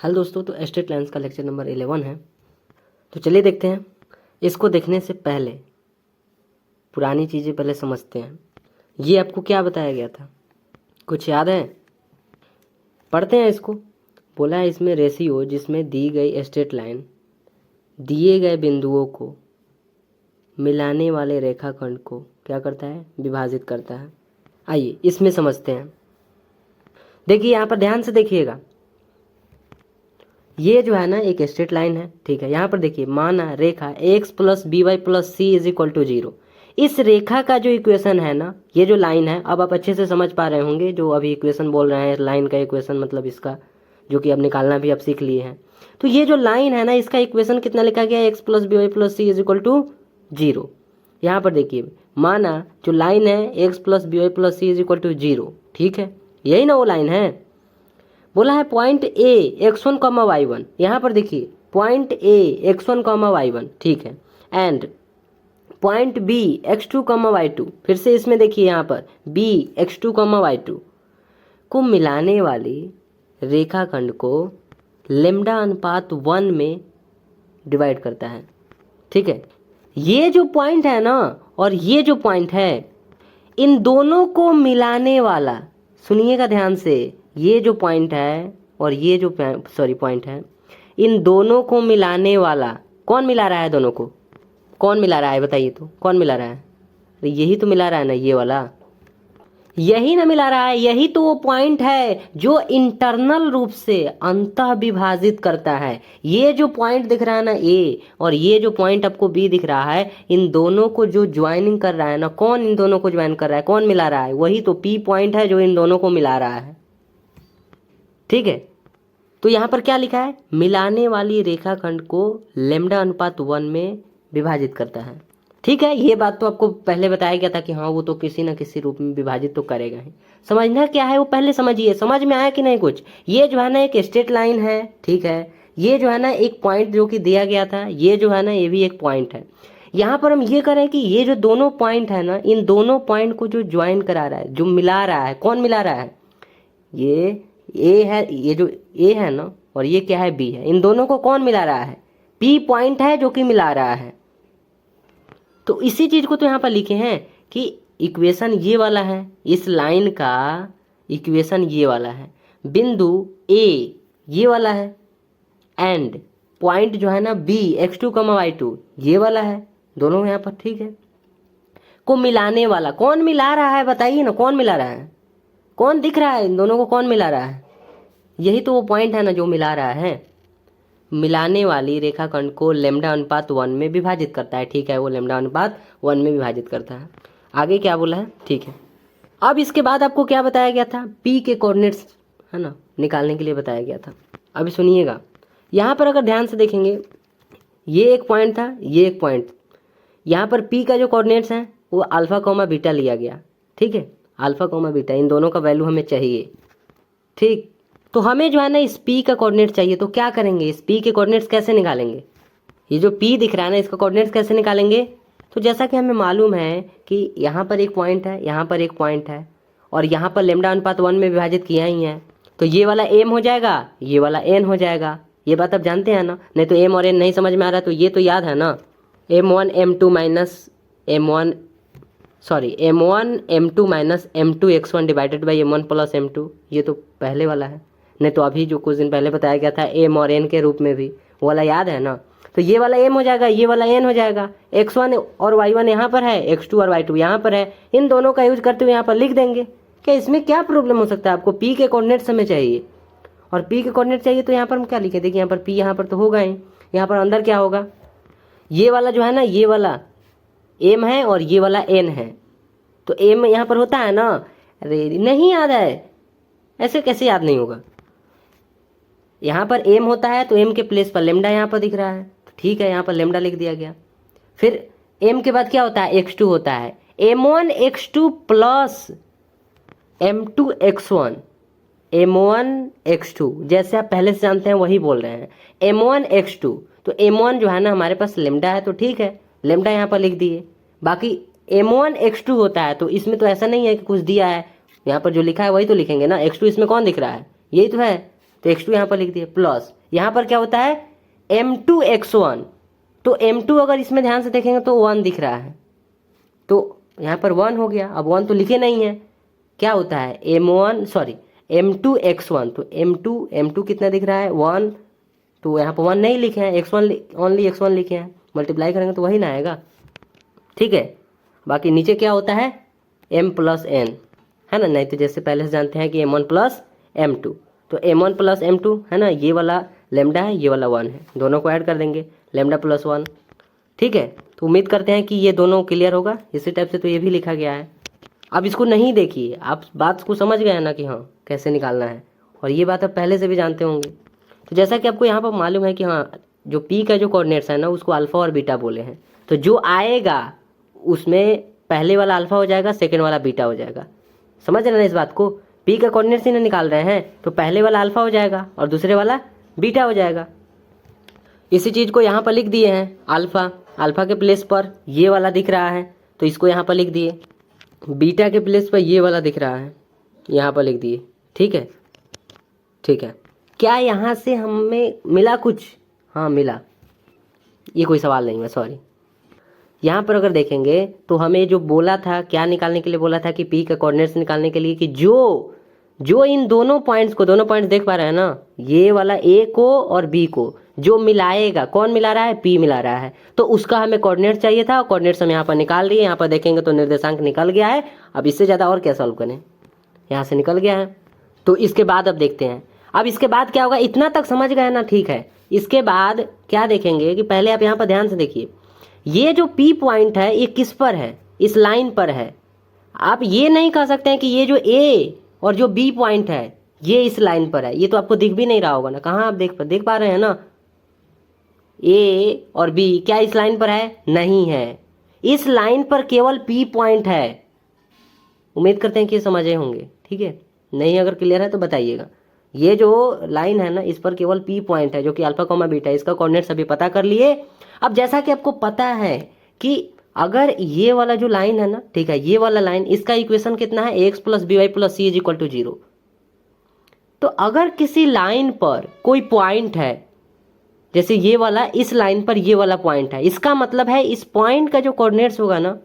Hello दोस्तों, तो straight lines का लेक्चर नंबर 11 है। तो चलिए देखते हैं। इसको देखने से पहले पुरानी चीज़ें पहले समझते हैं। ये आपको क्या बताया गया था, कुछ याद है? पढ़ते हैं इसको। बोला है इसमें रेशियो जिसमें दी गई स्ट्रेट लाइन दिए गए बिंदुओं को मिलाने वाले रेखाखंड को क्या करता है, विभाजित करता है। आइए इसमें समझते हैं। देखिए यहाँ पर ध्यान से देखिएगा, ये जो है ना एक स्ट्रेट लाइन है, ठीक है। यहाँ पर देखिए माना रेखा x plus B Y plus C is equal to 0। इस रेखा का जो इक्वेशन है ना, ये जो लाइन है, अब आप अच्छे से समझ पा रहे होंगे जो अभी इक्वेशन बोल रहे हैं। लाइन का इक्वेशन मतलब इसका जो कि अब निकालना भी आप सीख लिए हैं। तो ये जो लाइन है ना, इसका इक्वेशन कितना लिखा गया है, x plus B Y plus C is equal to 0। यहाँ पर देखिए माना जो लाइन है x plus B Y plus C is equal to 0, ठीक है, यही ना वो लाइन है। बोला है point A x1 comma y1, यहाँ पर देखिए point A x1 comma y1, ठीक है, and point B x2 comma y2। फिर से इसमें देखिए यहाँ पर b x2 कॉमा y2 को मिलाने वाली रेखाखंड को लेम्डा अनुपात 1 में डिवाइड करता है, ठीक है। ये जो पॉइंट है ना और ये जो पॉइंट है, इन दोनों को मिलाने वाला, सुनिएगा ध्यान से, ये जो पॉइंट है और ये जो पॉइंट है, इन दोनों को मिलाने वाला कौन मिला रहा है? दोनों को कौन मिला रहा है बताइए तो, कौन मिला रहा है? यही तो मिला रहा है ना, ये वाला, यही ना मिला रहा है। यही तो वो पॉइंट है जो इंटरनल रूप से अंतः विभाजित करता है। ये जो पॉइंट दिख रहा है ना ए, और ये जो पॉइंट आपको बी दिख रहा है, इन दोनों को जो ज्वाइनिंग कर रहा है ना, कौन इन दोनों को ज्वाइन कर रहा है, कौन मिला रहा है? वही तो पी पॉइंट है जो इन दोनों को मिला रहा है, ठीक है। तो यहाँ पर क्या लिखा है, मिलाने वाली रेखाखंड को लेम्डा अनुपात 1 में विभाजित करता है, ठीक है। ये बात तो आपको पहले बताया गया था कि हाँ वो तो किसी ना किसी रूप में विभाजित तो करेगा ही। समझना क्या है वो पहले समझिए। समझ में आया कि नहीं कुछ? ये जो है ना एक स्ट्रेट लाइन है, ठीक है। ये जो है ना एक पॉइंट जो कि दिया गया था, ये जो है ना ये भी एक पॉइंट है। यहाँ पर हम ये करें कि ये जो दोनों पॉइंट है ना, इन दोनों पॉइंट को जो ज्वाइन करा रहा है, जो मिला रहा है, कौन मिला रहा है? ये ए है, ये जो ए है ना और ये क्या है, बी है। इन दोनों को कौन मिला रहा है? पी पॉइंट है जो कि मिला रहा है। तो इसी चीज को तो यहाँ पर लिखे हैं कि इक्वेशन ये वाला है, इस लाइन का इक्वेशन ये वाला है, बिंदु ए ये वाला है, एंड पॉइंट जो है ना बी x2 कमा y2 ये वाला है, दोनों यहाँ पर, ठीक है। को मिलाने वाला कौन मिला रहा है बताइए ना, कौन मिला रहा है? कौन दिख रहा है इन दोनों को, कौन मिला रहा है? यही तो वो पॉइंट है ना जो मिला रहा है। मिलाने वाली रेखाखंड को लेम्डा अनुपात 1 में विभाजित करता है, ठीक है। वो लेम्डा अनुपात 1 में विभाजित करता है। आगे क्या बोला है, ठीक है। अब इसके बाद आपको क्या बताया गया था, पी के कोऑर्डिनेट्स है ना निकालने के लिए बताया गया था। अभी सुनिएगा, यहाँ पर अगर ध्यान से देखेंगे, ये एक पॉइंट था, ये एक पॉइंट। यहाँ पर पी का जो कोऑर्डिनेट्स हैं वो अल्फा कॉमा बीटा लिया गया, ठीक है। अल्फा कॉमा बीटा, इन दोनों का वैल्यू हमें चाहिए, ठीक। तो हमें जो है ना इस पी का कोऑर्डिनेट चाहिए, तो क्या करेंगे, इस पी के कोऑर्डिनेट्स कैसे निकालेंगे? ये जो पी दिख रहा है ना, इसका कोऑर्डिनेट्स कैसे निकालेंगे? तो जैसा कि हमें मालूम है कि यहाँ पर एक पॉइंट है, यहाँ पर एक पॉइंट है, और यहाँ पर लेम्डा अनुपात 1 में विभाजित किया ही है, तो ये वाला एम हो जाएगा, ये वाला एन हो जाएगा। ये बात आप जानते हैं ना? नहीं तो एम और एन नहीं समझ में आ रहा तो ये तो याद है ना, m1 m2 minus m1 minus m2 x1 divided by m1 plus m2, ये तो पहले वाला है। नहीं तो अभी जो कुछ दिन पहले बताया गया था एम और एन के रूप में भी, वो वाला याद है ना? तो ये वाला एम हो जाएगा, ये वाला एन हो जाएगा। x1 और y1 यहाँ पर है, x2 और y2 यहाँ पर है। इन दोनों का यूज करते हुए यहाँ पर लिख देंगे। क्या इसमें क्या प्रॉब्लम हो सकता है? आपको p के कोऑर्डिनेट्स हमें चाहिए, और p के कोऑर्डिनेट चाहिए तो यहाँ पर हम क्या लिखे? देखिए यहाँ पर p यहाँ पर तो होगा ही, यहाँ पर अंदर क्या होगा, ये वाला जो है ना, ये वाला m है और ये वाला n है, तो m यहाँ पर होता है ना। अरे नहीं याद है, ऐसे कैसे याद नहीं होगा? यहाँ पर m होता है तो m के प्लेस पर लेम्डा यहाँ पर दिख रहा है, तो ठीक है, यहाँ पर लेम्डा लिख दिया गया। फिर m के बाद क्या होता है, x2 होता है, m1 x2 plus m2 x1, m1 x2, जैसे आप पहले से जानते हैं वही बोल रहे हैं, m1 x2। तो m1 जो है ना हमारे पास लेम्डा है, तो ठीक है, लेम्डा यहाँ पर लिख दिए। बाकी m1 x2 होता है, तो इसमें तो ऐसा नहीं है कि कुछ दिया है, यहाँ पर जो लिखा है वही तो लिखेंगे ना। x2 इसमें कौन दिख रहा है, यही तो है, तो x2 यहाँ पर लिख दिए, प्लस यहाँ पर क्या होता है m2 x1, तो m2 अगर इसमें ध्यान से देखेंगे तो 1 दिख रहा है, तो यहाँ पर 1 हो गया। अब 1 तो लिखे नहीं है, क्या होता है m2 x1, तो m2 कितना दिख रहा है 1, तो यहाँ पर 1 नहीं लिखे हैं, x1 ओनली x1 लिखे हैं, मल्टीप्लाई करेंगे तो वही ना आएगा, ठीक है। बाकी नीचे क्या होता है m प्लस n, है ना, नहीं तो जैसे पहले से जानते हैं कि m1 प्लस m2, तो m1 प्लस m2 है ना, ये वाला लेमडा है, ये वाला 1 है, दोनों को ऐड कर देंगे लेमडा प्लस 1, ठीक है। तो उम्मीद करते हैं कि ये दोनों क्लियर होगा इसी टाइप से, तो ये भी लिखा गया है। अब इसको नहीं देखिए, आप बात को समझ गए ना कि हाँ कैसे निकालना है, और ये बात आप पहले से भी जानते होंगे। तो जैसा कि आपको यहाँ पर मालूम है कि हाँ जो पी का जो कोऑर्डिनेट्स है ना उसको अल्फ़ा और बीटा बोले हैं, तो जो आएगा उसमें पहले वाला अल्फ़ा हो जाएगा, सेकेंड वाला बीटा हो जाएगा। समझ रहे ना इस बात को, पी का कोऑर्डिनेट्स ही ना निकाल रहे हैं तो पहले वाला अल्फ़ा हो जाएगा और दूसरे वाला बीटा हो जाएगा। इसी चीज़ को यहाँ पर लिख दिए हैं, अल्फ़ा के प्लेस पर ये वाला दिख रहा है तो इसको यहाँ पर लिख दिए, बीटा के प्लेस पर ये वाला दिख रहा है यहाँ पर लिख दिए, ठीक है, ठीक है। क्या यहाँ से हमें मिला कुछ? हाँ मिला, ये कोई सवाल नहीं है, सॉरी। यहाँ पर अगर देखेंगे तो हमें जो बोला था, क्या निकालने के लिए बोला था कि पी का कोऑर्डिनेट्स निकालने के लिए, कि जो इन दोनों पॉइंट्स को, दोनों पॉइंट्स देख पा रहे हैं ना, ये वाला ए को और बी को जो मिलाएगा, कौन मिला रहा है? पी मिला रहा है, तो उसका हमें कोऑर्डिनेट्स चाहिए था, और कोऑर्डिनेट्स हम यहाँ पर निकाल लिए। यहाँ पर देखेंगे तो निर्देशांक निकल गया है। अब इससे ज़्यादा और क्या सॉल्व करें, यहाँ से निकल गया है। तो इसके बाद अब देखते हैं, अब इसके बाद क्या होगा, इतना तक समझ गए ना, ठीक है। इसके बाद क्या देखेंगे कि पहले आप यहाँ पर ध्यान से देखिए, ये जो पी पॉइंट है ये किस पर है? इस लाइन पर है। आप ये नहीं कह सकते हैं कि ये जो ए और जो बी पॉइंट है ये इस लाइन पर है, ये तो आपको दिख भी नहीं रहा होगा ना, कहाँ आप देख पा रहे हैं ना, ए और बी क्या इस लाइन पर है? नहीं है, इस लाइन पर केवल पी पॉइंट है। उम्मीद करते हैं कि समझे होंगे, ठीक है। नहीं अगर क्लियर है तो बताइएगा। ये जो लाइन है ना इस पर केवल पी पॉइंट है जो कि अल्फा कॉमा बीटा, इसका कोऑर्डिनेट्स अभी पता कर लिए। अब जैसा कि आपको पता है कि अगर ये वाला जो लाइन है ना, ठीक है, ये वाला लाइन, इसका इक्वेशन कितना है? X plus B Y plus C is equal to 0। तो अगर किसी लाइन पर कोई पॉइंट है, जैसे ये वाला, इस लाइन पर ये वाला पॉइंट है, इसका मतलब है इस पॉइंट का जो कोऑर्डिनेट्स होगा ना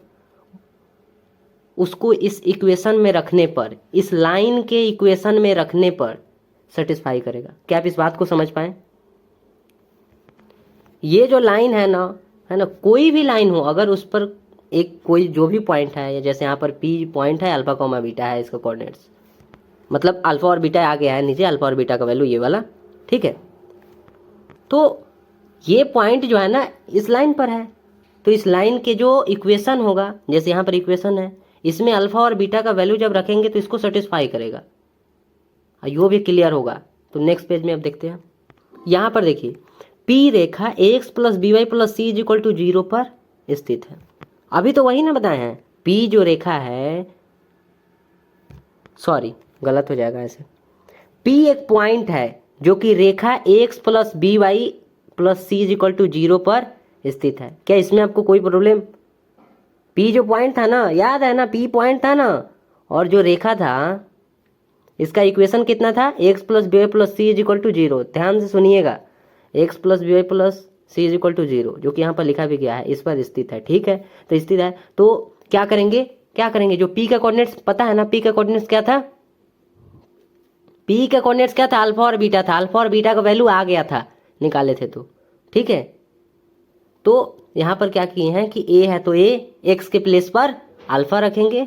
उसको इस इक्वेशन में रखने पर, इस लाइन के इक्वेशन में रखने पर सेटिस्फाई करेगा। क्या आप इस बात को समझ पाए? ये जो लाइन है ना, कोई भी लाइन हो, अगर उस पर एक कोई जो भी पॉइंट है, या जैसे यहाँ पर पी पॉइंट है, अल्फा कॉमा बीटा है इसका कोऑर्डिनेट्स, मतलब अल्फा और बीटा आ गया है नीचे, अल्फा और बीटा का वैल्यू ये वाला, ठीक है। तो ये पॉइंट जो है ना इस लाइन पर है, तो इस लाइन के जो इक्वेशन होगा, जैसे यहाँ पर इक्वेशन है, इसमें अल्फा और बीटा का वैल्यू जब रखेंगे तो इसको सेटिस्फाई करेगा, यो भी क्लियर होगा। तो नेक्स्ट पेज में अब देखते हैं, यहाँ पर देखिए पी रेखा x plus B Y plus C is equal to 0 पर स्थित है। अभी तो वही ना बताए हैं, पी जो रेखा है, सॉरी गलत हो जाएगा ऐसे, पी एक पॉइंट है जो कि रेखा x plus B Y plus C is equal to 0 पर स्थित है। क्या इसमें आपको कोई प्रॉब्लम? पी जो पॉइंट था ना, याद है ना, पी पॉइंट था ना, और जो रेखा था इसका इक्वेशन कितना था? X plus B Y plus C is equal to 0। ध्यान से सुनिएगा, x plus B Y plus C is equal to 0, जो कि यहाँ पर लिखा भी गया है, इस पर स्थित है, ठीक है। तो स्थित है तो क्या करेंगे, जो पी का कोऑर्डिनेट्स पता है ना, पी का कोऑर्डिनेट्स क्या था? पी का कोऑर्डिनेट्स क्या था? अल्फा और बीटा था, अल्फा और बीटा का वैल्यू आ गया था, निकाले थे तो, ठीक है। तो यहाँ पर क्या किए हैं कि ए है तो ए, एक्स के प्लेस पर अल्फा रखेंगे।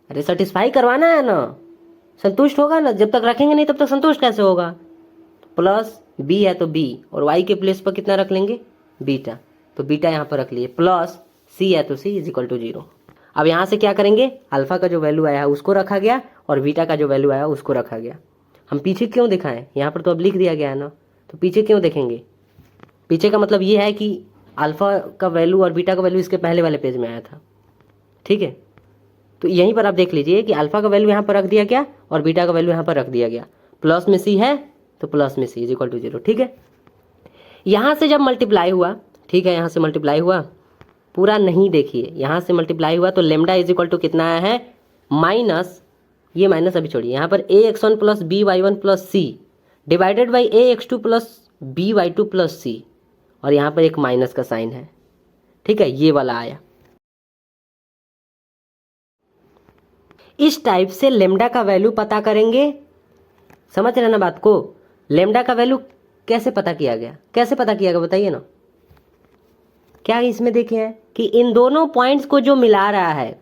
अरे सेटिस्फाई करवाना है ना, संतुष्ट होगा ना, जब तक रखेंगे नहीं तब तक संतुष्ट कैसे होगा। प्लस बी है तो बी, और वाई के प्लेस पर कितना रख लेंगे? बीटा, तो बीटा यहाँ पर रख लिए। प्लस सी है तो सी इज इक्वल टू 0। अब यहाँ से क्या करेंगे, अल्फा का जो वैल्यू आया है उसको रखा गया, और बीटा का जो वैल्यू आया उसको रखा गया। हम पीछे क्यों दिखाएं, यहाँ पर तो अब लिख दिया गया है ना, तो पीछे क्यों देखेंगे? पीछे का मतलब ये है कि अल्फा का वैल्यू और बीटा का वैल्यू इसके पहले वाले पेज में आया था, ठीक है। तो यहीं पर आप देख लीजिए कि अल्फा का वैल्यू यहाँ पर रख दिया गया और बीटा का वैल्यू यहाँ पर रख दिया गया। प्लस में सी है तो प्लस में सी इज इक्वल टू 0, ठीक है। यहाँ से जब मल्टीप्लाई हुआ, ठीक है, यहाँ से मल्टीप्लाई हुआ, पूरा नहीं देखिए, यहाँ से मल्टीप्लाई हुआ तो लेमडा इज इक्वल टू कितना आया है? माइनस, ये माइनस अभी छोड़िए, यहाँ पर A X one plus B Y one plus C divided by ax2 plus by2 plus c, और यहाँ पर एक माइनस का साइन है, ठीक है, ये वाला आया। इस टाइप से लेमडा का वैल्यू पता करेंगे, समझ रहे ना बात को। लेमडा का वैल्यू कैसे पता किया गया, कैसे पता किया गया बताइए ना। क्या इसमें देखे हैं कि इन दोनों पॉइंट्स को जो मिला रहा है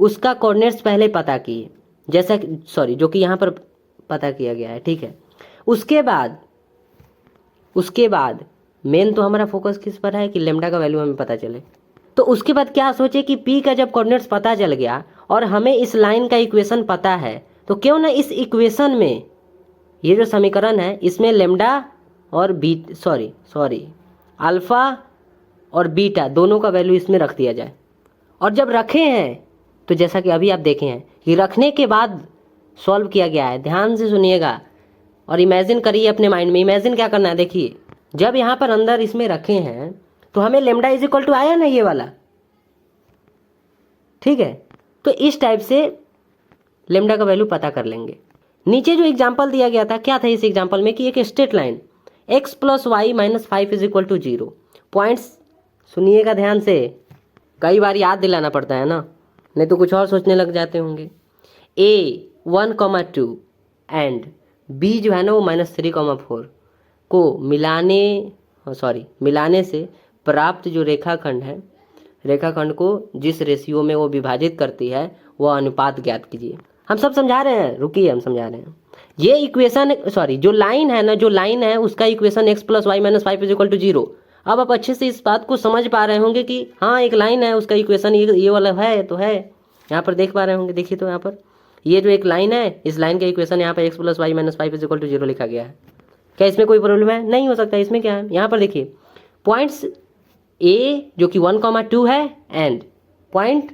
उसका कोऑर्डिनेट्स पहले पता किए, जैसा सॉरी जो कि यहाँ पर पता किया गया है, ठीक है। उसके बाद मेन तो हमारा फोकस किस पर है कि लेमडा का वैल्यू हमें पता चले। तो उसके बाद क्या सोचे कि पी का जब कोऑर्डिनेट्स पता चल गया और हमें इस लाइन का इक्वेशन पता है, तो क्यों ना इस इक्वेशन में ये जो समीकरण है इसमें लेमडा और अल्फा और बीटा दोनों का वैल्यू इसमें रख दिया जाए। और जब रखे हैं तो जैसा कि अभी आप देखे हैं कि रखने के बाद सॉल्व किया गया है, ध्यान से सुनिएगा और इमेजिन करिए अपने माइंड में। इमेजिन क्या करना है, देखिए जब यहाँ पर अंदर इसमें रखे हैं तो हमें लेमडा इज इक्वल टू आया ना ये वाला, ठीक है। तो इस टाइप से लेमडा का वैल्यू पता कर लेंगे। नीचे जो एग्जाम्पल दिया गया था, क्या था इस एग्जाम्पल में कि एक straight line x plus y minus 5 is equal to 0। Points सुनिएगा ध्यान से, कई बार याद दिलाना पड़ता है ना, नहीं तो कुछ और सोचने लग जाते होंगे। a 1,2 एंड b जो है ना वो -3,4 को मिलाने से प्राप्त जो रेखाखंड है, रेखाखंड को जिस रेशियो में वो विभाजित करती है वह अनुपात ज्ञात कीजिए। हम सब समझा रहे हैं, रुकिए हम समझा रहे हैं। ये इक्वेशन जो लाइन है ना, जो लाइन है उसका equation x plus y minus 5 is equal to 0। अब आप अच्छे से इस बात को समझ पा रहे होंगे कि हाँ एक लाइन है उसका इक्वेशन ये वाला है, तो है यहाँ पर देख पा रहे होंगे। देखिए तो यहाँ पर ये जो एक लाइन है, इस लाइन का इक्वेशन यहाँ पर x plus y minus 5 is equal to 0 लिखा गया है। क्या इसमें कोई प्रॉब्लम है? नहीं हो सकता। इसमें क्या है, यहाँ पर देखिए पॉइंट्स a जो कि 1,2 है एंड पॉइंट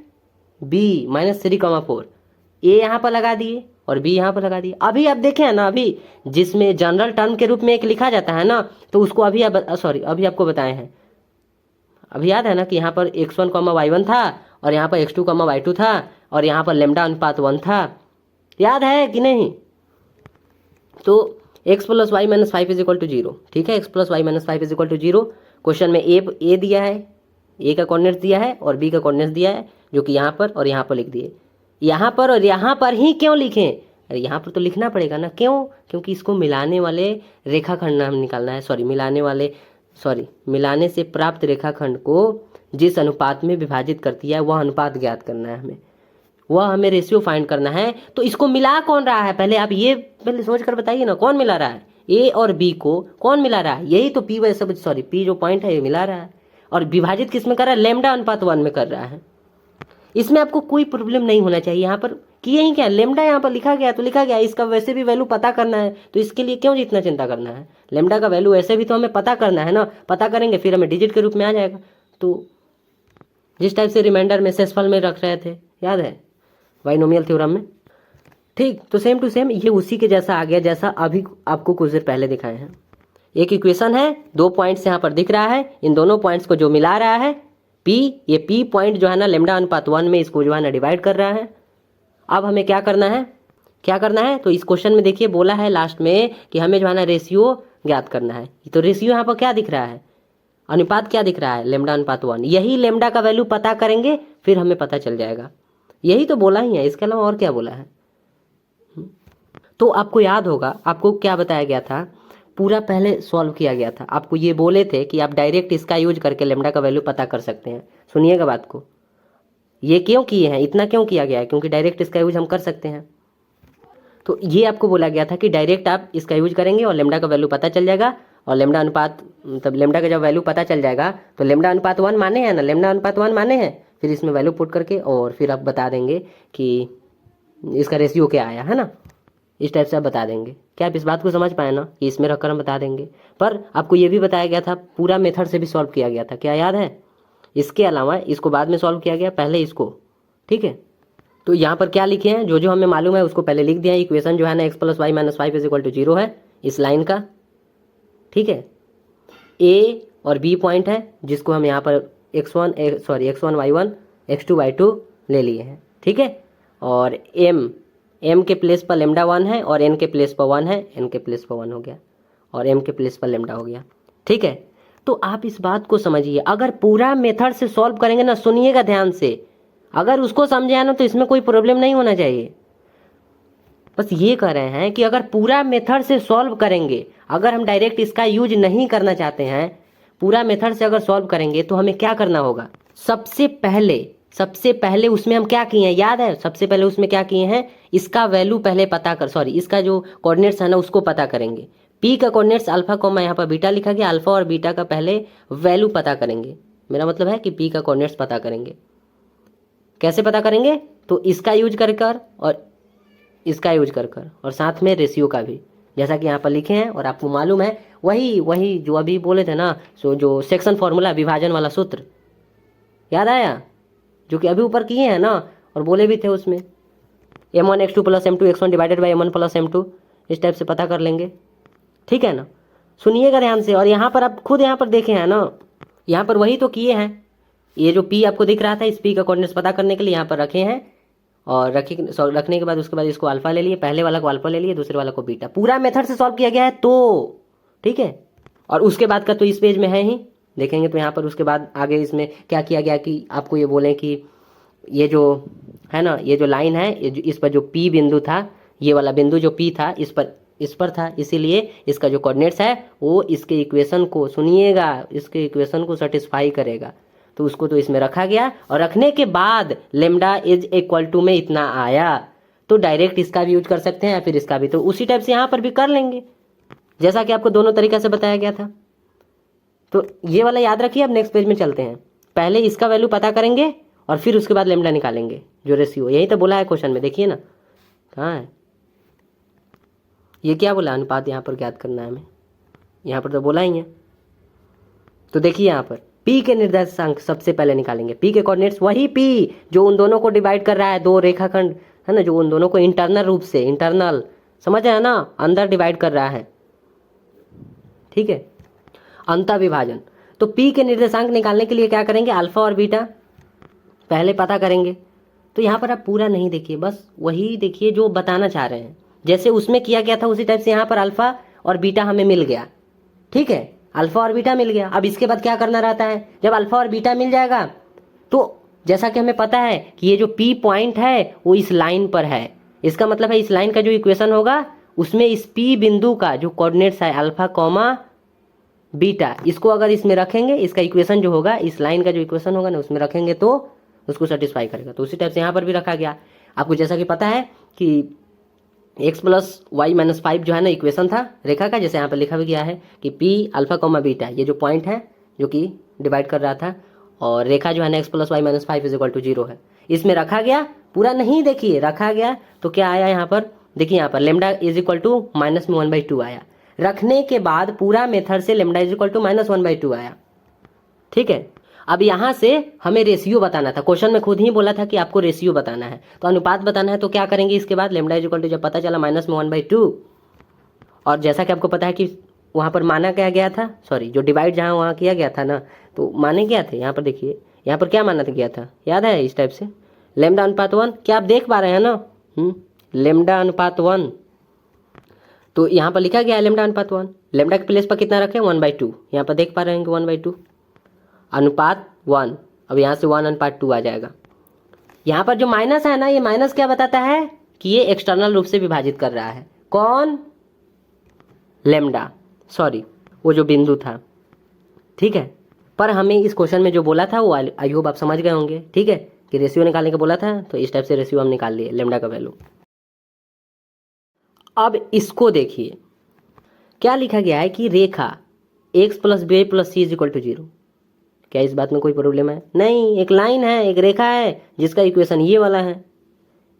b -3,4, a यहाँ पर लगा दिए और b यहाँ पर लगा दिए। अभी आप देखें ना, अभी जिसमें जनरल टर्म के रूप में एक लिखा जाता है ना, तो उसको अभी आपको बताए हैं। अभी याद है ना कि यहाँ पर x1, y1 था और यहाँ पर x2, y2 था और यहाँ पर लेमडा अनुपात 1 था, याद है कि नहीं? तो x plus y minus 5 is equal to 0, ठीक है। x plus y minus 5 is equal to 0। Question में a दिया है, a का कोऑर्डिनेट्स दिया है और b का कोऑर्डिनेट्स दिया है, जो कि यहाँ पर और यहाँ पर लिख दिए। यहाँ पर और यहाँ पर ही क्यों लिखें? अरे यहाँ पर तो लिखना पड़ेगा ना, क्यों? क्योंकि इसको मिलाने वाले रेखाखंड हम निकालना है। मिलाने से प्राप्त रेखाखंड को जिस अनुपात में विभाजित करती है वह अनुपात ज्ञात करना है हमें, वह हमें रेशियो फाइंड करना है। तो इसको मिला कौन रहा है, पहले आप ये सोच कर बताइए ना, कौन मिला रहा है? ए और बी को कौन मिला रहा है? यही तो पी जो पॉइंट है ये मिला रहा है। और विभाजित किस में कर रहा है? लेमडा अनुपात 1 में कर रहा है। इसमें आपको कोई प्रॉब्लम नहीं होना चाहिए। यहाँ पर किए ही क्या, लेमडा यहाँ पर लिखा गया तो लिखा गया, इसका वैसे भी वैल्यू पता करना है, तो इसके लिए क्यों जितना चिंता करना है? लेमडा का वैल्यू ऐसे भी तो हमें पता करना है ना, पता करेंगे फिर हमें डिजिट के रूप में आ जाएगा। तो जिस टाइप से रिमाइंडर में शेषफल में रख रहे थे, याद है बाइनोमियल थ्योरम में, ठीक। तो सेम टू सेम ये उसी के जैसा आ गया जैसा अभी आपको कुछ देर पहले दिखाए हैं। एक इक्वेशन है, 2 पॉइंट्स यहाँ पर दिख रहा है, इन दोनों पॉइंट्स को जो मिला रहा है P, ये P पॉइंट जो है ना लेमडा अनुपात 1 में इसको जो है ना डिवाइड कर रहा है। अब हमें क्या करना है? तो इस क्वेश्चन में देखिए बोला है लास्ट में कि हमें जो है ना रेशियो ज्ञात करना है। तो रेशियो यहाँ पर क्या दिख रहा है, अनुपात क्या दिख रहा है? लेमडा अनुपात 1। यही लेमडा का वैल्यू पता करेंगे फिर हमें पता चल जाएगा। यही तो बोला ही है, इसके अलावा और क्या बोला है? तो आपको याद होगा, आपको क्या बताया गया था, पूरा पहले सॉल्व किया गया था। आपको ये बोले थे कि आप डायरेक्ट इसका यूज करके लेमडा का वैल्यू पता कर सकते हैं। सुनिएगा बात को, ये क्यों किए हैं, इतना क्यों किया गया है? क्योंकि डायरेक्ट इसका यूज हम कर सकते हैं। तो ये आपको बोला गया था कि डायरेक्ट आप इसका यूज करेंगे और लेमडा का वैल्यू पता चल जाएगा। और लेमडा अनुपात मतलब लेमडा का जब वैल्यू पता चल जाएगा तो लेमडा अनुपात 1 माने हैं ना, लेमडा अनुपात 1 माने हैं, फिर इसमें वैल्यू पुट करके और फिर आप बता देंगे कि इसका रेशियो क्या आया है ना। इस टाइप से आप बता देंगे। क्या आप इस बात को समझ पाए ना कि इसमें रखकर हम बता देंगे? पर आपको ये भी बताया गया था, पूरा मेथड से भी सॉल्व किया गया था, क्या याद है? इसके अलावा इसको बाद में सॉल्व किया गया, पहले इसको, ठीक है। तो यहाँ पर क्या लिखे हैं, जो हमें मालूम है उसको पहले लिख दिया। इक्वेशन जो है ना x plus y minus 5 is equal to 0 है इस लाइन का, ठीक है। A और B पॉइंट है जिसको हम यहाँ पर x1 y1 x2 y2 ले लिए हैं, ठीक है। और M m के प्लेस पर लेमडा 1 है और n के प्लेस पर 1 है, n के प्लेस पर 1 हो गया और m के प्लेस पर लेमडा हो गया। ठीक है, तो आप इस बात को समझिए, अगर पूरा मेथड से सॉल्व करेंगे ना, सुनिएगा ध्यान से, अगर उसको समझे ना तो इसमें कोई प्रॉब्लम नहीं होना चाहिए। बस ये कह रहे हैं कि अगर पूरा मेथड से सॉल्व करेंगे, अगर हम डायरेक्ट इसका यूज नहीं करना चाहते हैं, पूरा मेथड से अगर सॉल्व करेंगे तो हमें क्या करना होगा? सबसे पहले उसमें हम क्या किए हैं, याद है? सबसे पहले उसमें क्या किए हैं, इसका वैल्यू पहले पता कर, सॉरी इसका जो कोऑर्डिनेट्स है ना उसको पता करेंगे। पी का कोऑर्डिनेट्स अल्फा कॉमा यहाँ पर बीटा लिखा गया, अल्फा और बीटा का पहले वैल्यू पता करेंगे। मेरा मतलब है कि पी का कोऑर्डिनेट्स पता करेंगे। कैसे पता करेंगे? तो इसका यूज कर कर और इसका यूज कर कर और साथ में रेशियो का भी, जैसा कि यहाँ पर लिखे हैं। और आपको मालूम है वही जो अभी बोले थे ना, सो जो सेक्शन फॉर्मूला विभाजन वाला सूत्र याद आया, जो कि अभी ऊपर किए हैं ना और बोले भी थे उसमें, m1 x2 plus m2 x1 divided by m1 plus m2, इस टाइप से पता कर लेंगे। ठीक है ना, सुनिएगा ध्यान से। और यहाँ पर आप खुद यहाँ पर देखे हैं ना, यहाँ पर वही तो किए हैं। ये जो p आपको दिख रहा था, इस p का कोऑर्डिनेट्स पता करने के लिए यहाँ पर रखे हैं, और रखने के बाद उसके बाद इसको अल्फा ले लिए, पहले वाला को अल्फा ले लिए, दूसरे वाला को बीटा। पूरा मेथड से सॉल्व किया गया है तो ठीक है। और उसके बाद का तो इस पेज में है ही, देखेंगे तो यहाँ पर उसके बाद आगे इसमें क्या किया गया कि आपको ये बोलें कि ये जो है ना, ये जो लाइन है, इस पर जो P बिंदु था, ये वाला बिंदु जो P था इस पर था, इसीलिए इसका जो कोऑर्डिनेट्स है वो इसके इक्वेशन को, सुनिएगा, इसके इक्वेशन को सेटिस्फाई करेगा। तो उसको तो इसमें रखा गया, और रखने के बाद लेमडा इज इक्वल टू में इतना आया, तो डायरेक्ट इसका भी यूज कर सकते हैं या फिर इसका भी, तो उसी टाइप से यहाँ पर भी कर लेंगे, जैसा कि आपको दोनों तरीका से बताया गया था। तो ये वाला याद रखिए। अब नेक्स्ट पेज में चलते हैं। पहले इसका वैल्यू पता करेंगे और फिर उसके बाद लेमडा निकालेंगे, जो रेशियो, यही तो बोला है क्वेश्चन में, देखिए ना कहाँ है ये, क्या बोला, अनुपात यहाँ पर ज्ञात करना है हमें, यहाँ पर तो बोला ही है। तो देखिए यहाँ पर P के निर्देशांक सबसे पहले निकालेंगे। P के कोऑर्डिनेट्स वही P जो उन दोनों को डिवाइड कर रहा है, दो रेखाखंड है ना, जो उन दोनों को इंटरनल रूप से, इंटरनल समझ रहे हैं ना, अंदर डिवाइड कर रहा है। ठीक है, अंतर विभाजन। तो P के निर्देशांक निकालने के लिए क्या करेंगे, अल्फा और बीटा पहले पता करेंगे। तो यहाँ पर आप पूरा नहीं देखिए, बस वही देखिए जो बताना चाह रहे हैं, जैसे उसमें किया गया था उसी टाइप से यहाँ पर अल्फा और बीटा हमें मिल गया। ठीक है, अल्फा और बीटा मिल गया। अब इसके बाद क्या करना रहता है, जब अल्फा और बीटा मिल जाएगा तो जैसा कि हमें पता है कि ये जो P पॉइंट है वो इस लाइन पर है, इसका मतलब है इस लाइन का जो इक्वेशन होगा उसमें इस P बिंदु का जो कोऑर्डिनेट्स है अल्फा कॉमा बीटा, इसको अगर इसमें रखेंगे, इसका इक्वेशन जो होगा, इस लाइन का जो इक्वेशन होगा ना उसमें रखेंगे तो उसको सेटिस्फाई करेगा। तो उसी टाइप से यहाँ पर भी रखा गया। आपको जैसा कि पता है कि x प्लस वाई माइनस 5 जो है ना इक्वेशन था रेखा का, जैसे यहाँ पर लिखा भी गया है कि P अल्फा कॉमा बीटा, ये जो पॉइंट है जो कि डिवाइड कर रहा था, और रेखा जो है ना x plus y minus 5 is equal to 0 है, इसमें रखा गया। पूरा नहीं देखिए, रखा गया तो क्या आया यहाँ पर, देखिए यहाँ पर lambda is equal to minus में 1/2 आया। रखने के बाद पूरा मेथड से lambda is equal to minus 1/2 आया। ठीक है, अब यहाँ से हमें रेशियो बताना था, क्वेश्चन में खुद ही बोला था कि आपको रेशियो बताना है, तो अनुपात बताना है। तो क्या करेंगे, इसके बाद लेमडा इज इक्वल टू जब पता चला माइनस में 1/2, और जैसा कि आपको पता है कि वहाँ पर माना क्या गया था, सॉरी जो डिवाइड जहाँ वहाँ किया गया था ना, तो माने क्या थे, यहाँ पर देखिए, यहाँ पर क्या माना था गया था, याद है, इस टाइप से लेमडा अनुपात 1, क्या आप देख पा रहे हैं ना, लेमडा अनुपात 1, तो यहाँ पर लिखा गया है लेमडा अनुपात 1, लेमडा के प्लेस पर कितना रखें 1/2, यहाँ पर देख पा रहे हैं कि 1/2 अनुपात 1, अब यहाँ से 1/2 आ जाएगा। यहाँ पर जो माइनस है ना, ये माइनस क्या बताता है कि ये एक्सटर्नल रूप से विभाजित कर रहा है, कौन, लेमडा, सॉरी वो जो बिंदु था। ठीक है, पर हमें इस क्वेश्चन में जो बोला था वो आई होप आप समझ गए होंगे। ठीक है, कि रेशियो निकालने का बोला था, तो इस टाइप से रेशियो हम निकाल लिए लेमडा का वैल्यू। अब इसको देखिए क्या लिखा गया है कि रेखा x plus b plus C is equal to 0। क्या इस बात में कोई प्रॉब्लम है? नहीं, एक लाइन है, एक रेखा है जिसका इक्वेशन ये वाला है।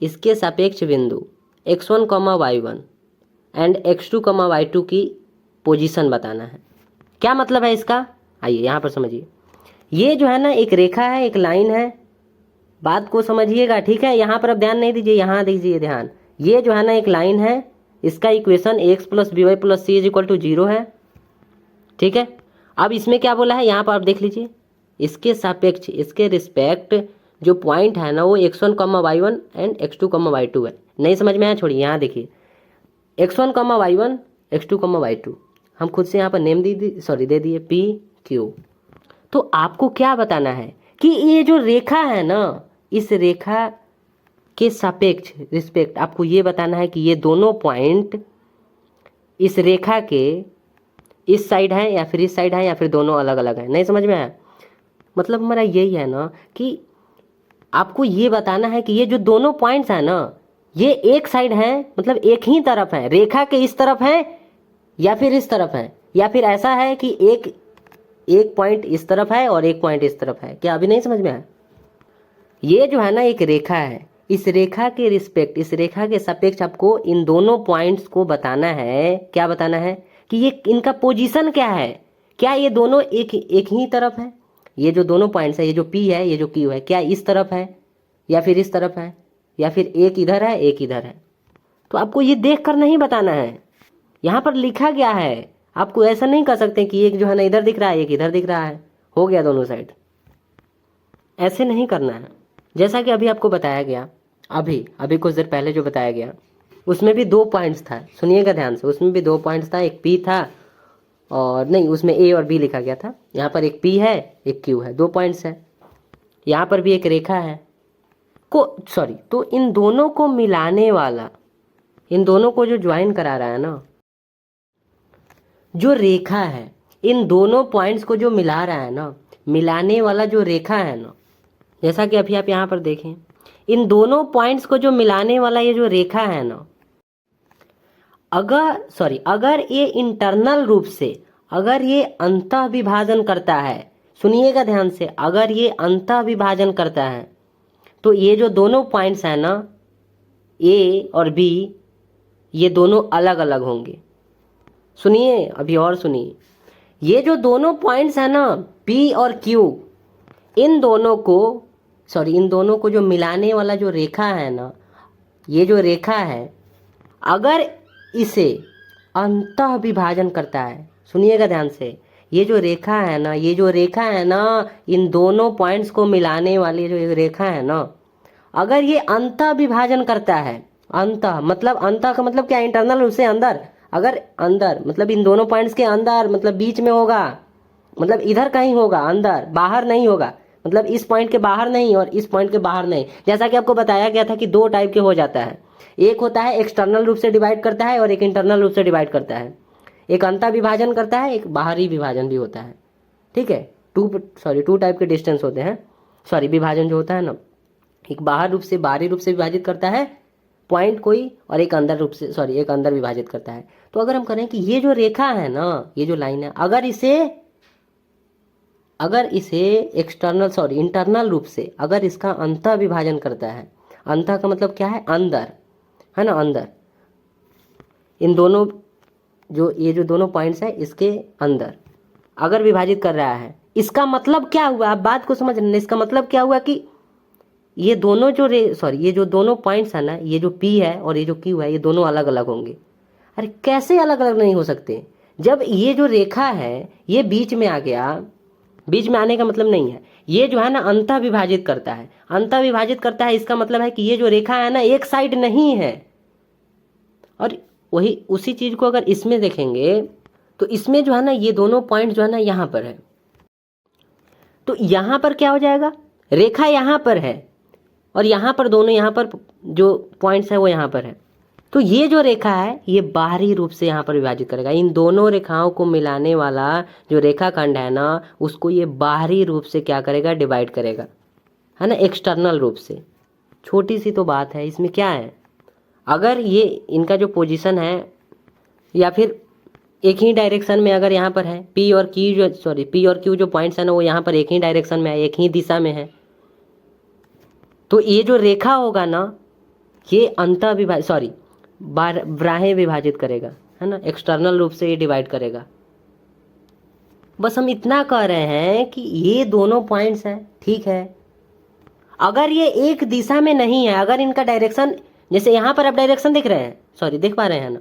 इसके सापेक्ष बिंदु x1, y1 and x2, y2 की पोजीशन बताना है। क्या मतलब है इसका, आइए यहाँ पर समझिए। ये जो है ना एक रेखा है, एक लाइन है, बात को समझिएगा। ठीक है, यहाँ पर अब ध्यान नहीं दीजिए, यहाँ दीजिए ध्यान। ये जो है ना एक लाइन है, इसका equation x plus B Y plus C is equal to 0 है। ठीक है, अब इसमें क्या बोला है, यहाँ पर आप देख लीजिए, इसके सापेक्ष, इसके रिस्पेक्ट जो पॉइंट है ना वो x1, y1 and x2, y2 है। नहीं समझ में आया छोड़िए। यहाँ देखिए x1 comma y1 x2 comma y2, हम खुद से यहाँ पर नेम दे दिए p q। तो आपको क्या बताना है कि ये जो रेखा है ना, इस रेखा के सापेक्ष रिस्पेक्ट आपको ये बताना है कि ये दोनों पॉइंट इस रेखा के इस साइड है या फिर इस साइड है या फिर दोनों अलग अलग है। नहीं समझ में आया? मतलब हमारा यही है ना कि आपको ये बताना है कि ये जो दोनों पॉइंट्स हैं ना, ये एक साइड है, मतलब एक ही तरफ है, रेखा के इस तरफ है या फिर इस तरफ है, या फिर ऐसा है कि एक पॉइंट इस तरफ है और एक पॉइंट इस तरफ है। क्या अभी नहीं समझ में आया? ये जो है ना एक रेखा है, इस रेखा के रिस्पेक्ट, इस रेखा के सापेक्ष आपको इन दोनों पॉइंट्स को बताना है। क्या बताना है कि ये इनका पोजीशन क्या है, क्या ये दोनों एक ही तरफ है, ये जो दोनों पॉइंट्स है, ये जो P है ये जो Q है, क्या इस तरफ है या फिर इस तरफ है, या फिर एक इधर है एक इधर है। तो आपको ये देख कर नहीं बताना है, यहाँ पर लिखा गया है। आपको ऐसा नहीं कर सकते कि एक जो है ना इधर दिख रहा है एक इधर दिख रहा है, हो गया दोनों साइड। ऐसे नहीं करना है। जैसा कि अभी आपको बताया गया, अभी कुछ देर पहले जो बताया गया, उसमें भी 2 पॉइंट्स था, सुनिएगा ध्यान से। उसमें भी 2 पॉइंट्स था, एक P था और नहीं, उसमें A और B लिखा गया था। यहाँ पर एक P है एक Q है, 2 पॉइंट्स है। यहाँ पर भी एक रेखा है तो इन दोनों को मिलाने वाला, इन दोनों को जो ज्वाइन करा रहा है ना, जो रेखा है, इन दोनों पॉइंट्स को जो मिला रहा है ना, मिलाने वाला जो रेखा है ना, जैसा कि अभी आप यहाँ पर देखें, इन दोनों पॉइंट्स को जो मिलाने वाला ये जो रेखा है ना, अगर ये इंटरनल रूप से, अगर ये अंतः विभाजन करता है, सुनिएगा ध्यान से, अगर ये अंतः विभाजन करता है तो ये जो दोनों पॉइंट्स हैं ना A और B, ये दोनों अलग अलग होंगे। सुनिए अभी और सुनिए, ये जो दोनों पॉइंट्स हैं ना P और Q, इन दोनों को जो मिलाने वाला जो रेखा है ना, ये जो रेखा है, अगर इसे अंतः विभाजन करता है, सुनिएगा ध्यान से, ये जो रेखा है ना, इन दोनों पॉइंट्स को मिलाने वाली जो रेखा है ना, अगर ये अंतः विभाजन करता है, अंतः का मतलब क्या, इंटरनल रूप से अंदर, अगर अंदर मतलब इन दोनों पॉइंट्स के अंदर, मतलब बीच में होगा, मतलब इधर कहीं होगा अंदर, बाहर नहीं होगा, मतलब इस पॉइंट के बाहर नहीं और इस पॉइंट के बाहर नहीं। जैसा कि आपको बताया गया था कि 2 टाइप के हो जाता है, एक होता है एक्सटर्नल रूप से डिवाइड करता है और एक इंटरनल रूप से डिवाइड करता है। एक अंतः विभाजन करता है, एक बाहरी विभाजन भी होता है। ठीक है, 2 टाइप के डिस्टेंस होते हैं, विभाजन जो होता है ना, एक बाहर रूप से, बाहरी रूप से विभाजित करता है पॉइंट कोई, और एक अंदर रूप से, एक अंदर विभाजित करता है। तो अगर हम करें कि ये जो रेखा है ना, ये जो लाइन है, अगर इसे इंटरनल रूप से अगर इसका अंतः विभाजन करता है, अंतः का मतलब क्या है, अंदर है ना, अंदर, इन दोनों ये जो दोनों पॉइंट्स है इसके अंदर अगर विभाजित कर रहा है, इसका मतलब क्या हुआ, आप बात को समझ रहे हैं। इसका मतलब क्या हुआ कि ये दोनों ये जो दोनों पॉइंट्स है ना, ये जो P है और ये जो Q है, ये दोनों अलग अलग होंगे। अरे कैसे अलग अलग नहीं हो सकते, जब ये जो रेखा है ये बीच में आ गया। बीच में आने का मतलब नहीं है, ये जो है ना अंतः विभाजित करता है, इसका मतलब है कि ये जो रेखा है ना एक साइड नहीं है। और वही उसी चीज को अगर इसमें देखेंगे तो इसमें जो है ना ये दोनों पॉइंट जो है ना यहाँ पर है, तो यहाँ पर क्या हो जाएगा, रेखा यहाँ पर है और यहाँ पर दोनों, यहाँ पर जो पॉइंट्स है वो यहाँ पर है। तो ये जो रेखा है ये बाहरी रूप से यहाँ पर विभाजित करेगा। इन दोनों रेखाओं को मिलाने वाला जो रेखाखंड है ना, उसको ये बाहरी रूप से क्या करेगा, डिवाइड करेगा, है ना, एक्सटर्नल रूप से। छोटी सी तो बात है, इसमें क्या है, अगर ये इनका जो पोजीशन है या फिर एक ही डायरेक्शन में अगर यहाँ पर है, P और Q जो पॉइंट्स है ना वो यहाँ पर एक ही डायरेक्शन में है, एक ही दिशा में है, तो ये जो रेखा होगा ना ये बाह्य विभाजित करेगा, है ना, एक्सटर्नल रूप से ये डिवाइड करेगा। बस हम इतना कह रहे हैं कि ये दोनों पॉइंट्स हैं, ठीक है, अगर ये एक दिशा में नहीं है, अगर इनका डायरेक्शन, जैसे यहाँ पर आप डायरेक्शन देख रहे हैं, देख पा रहे हैं ना,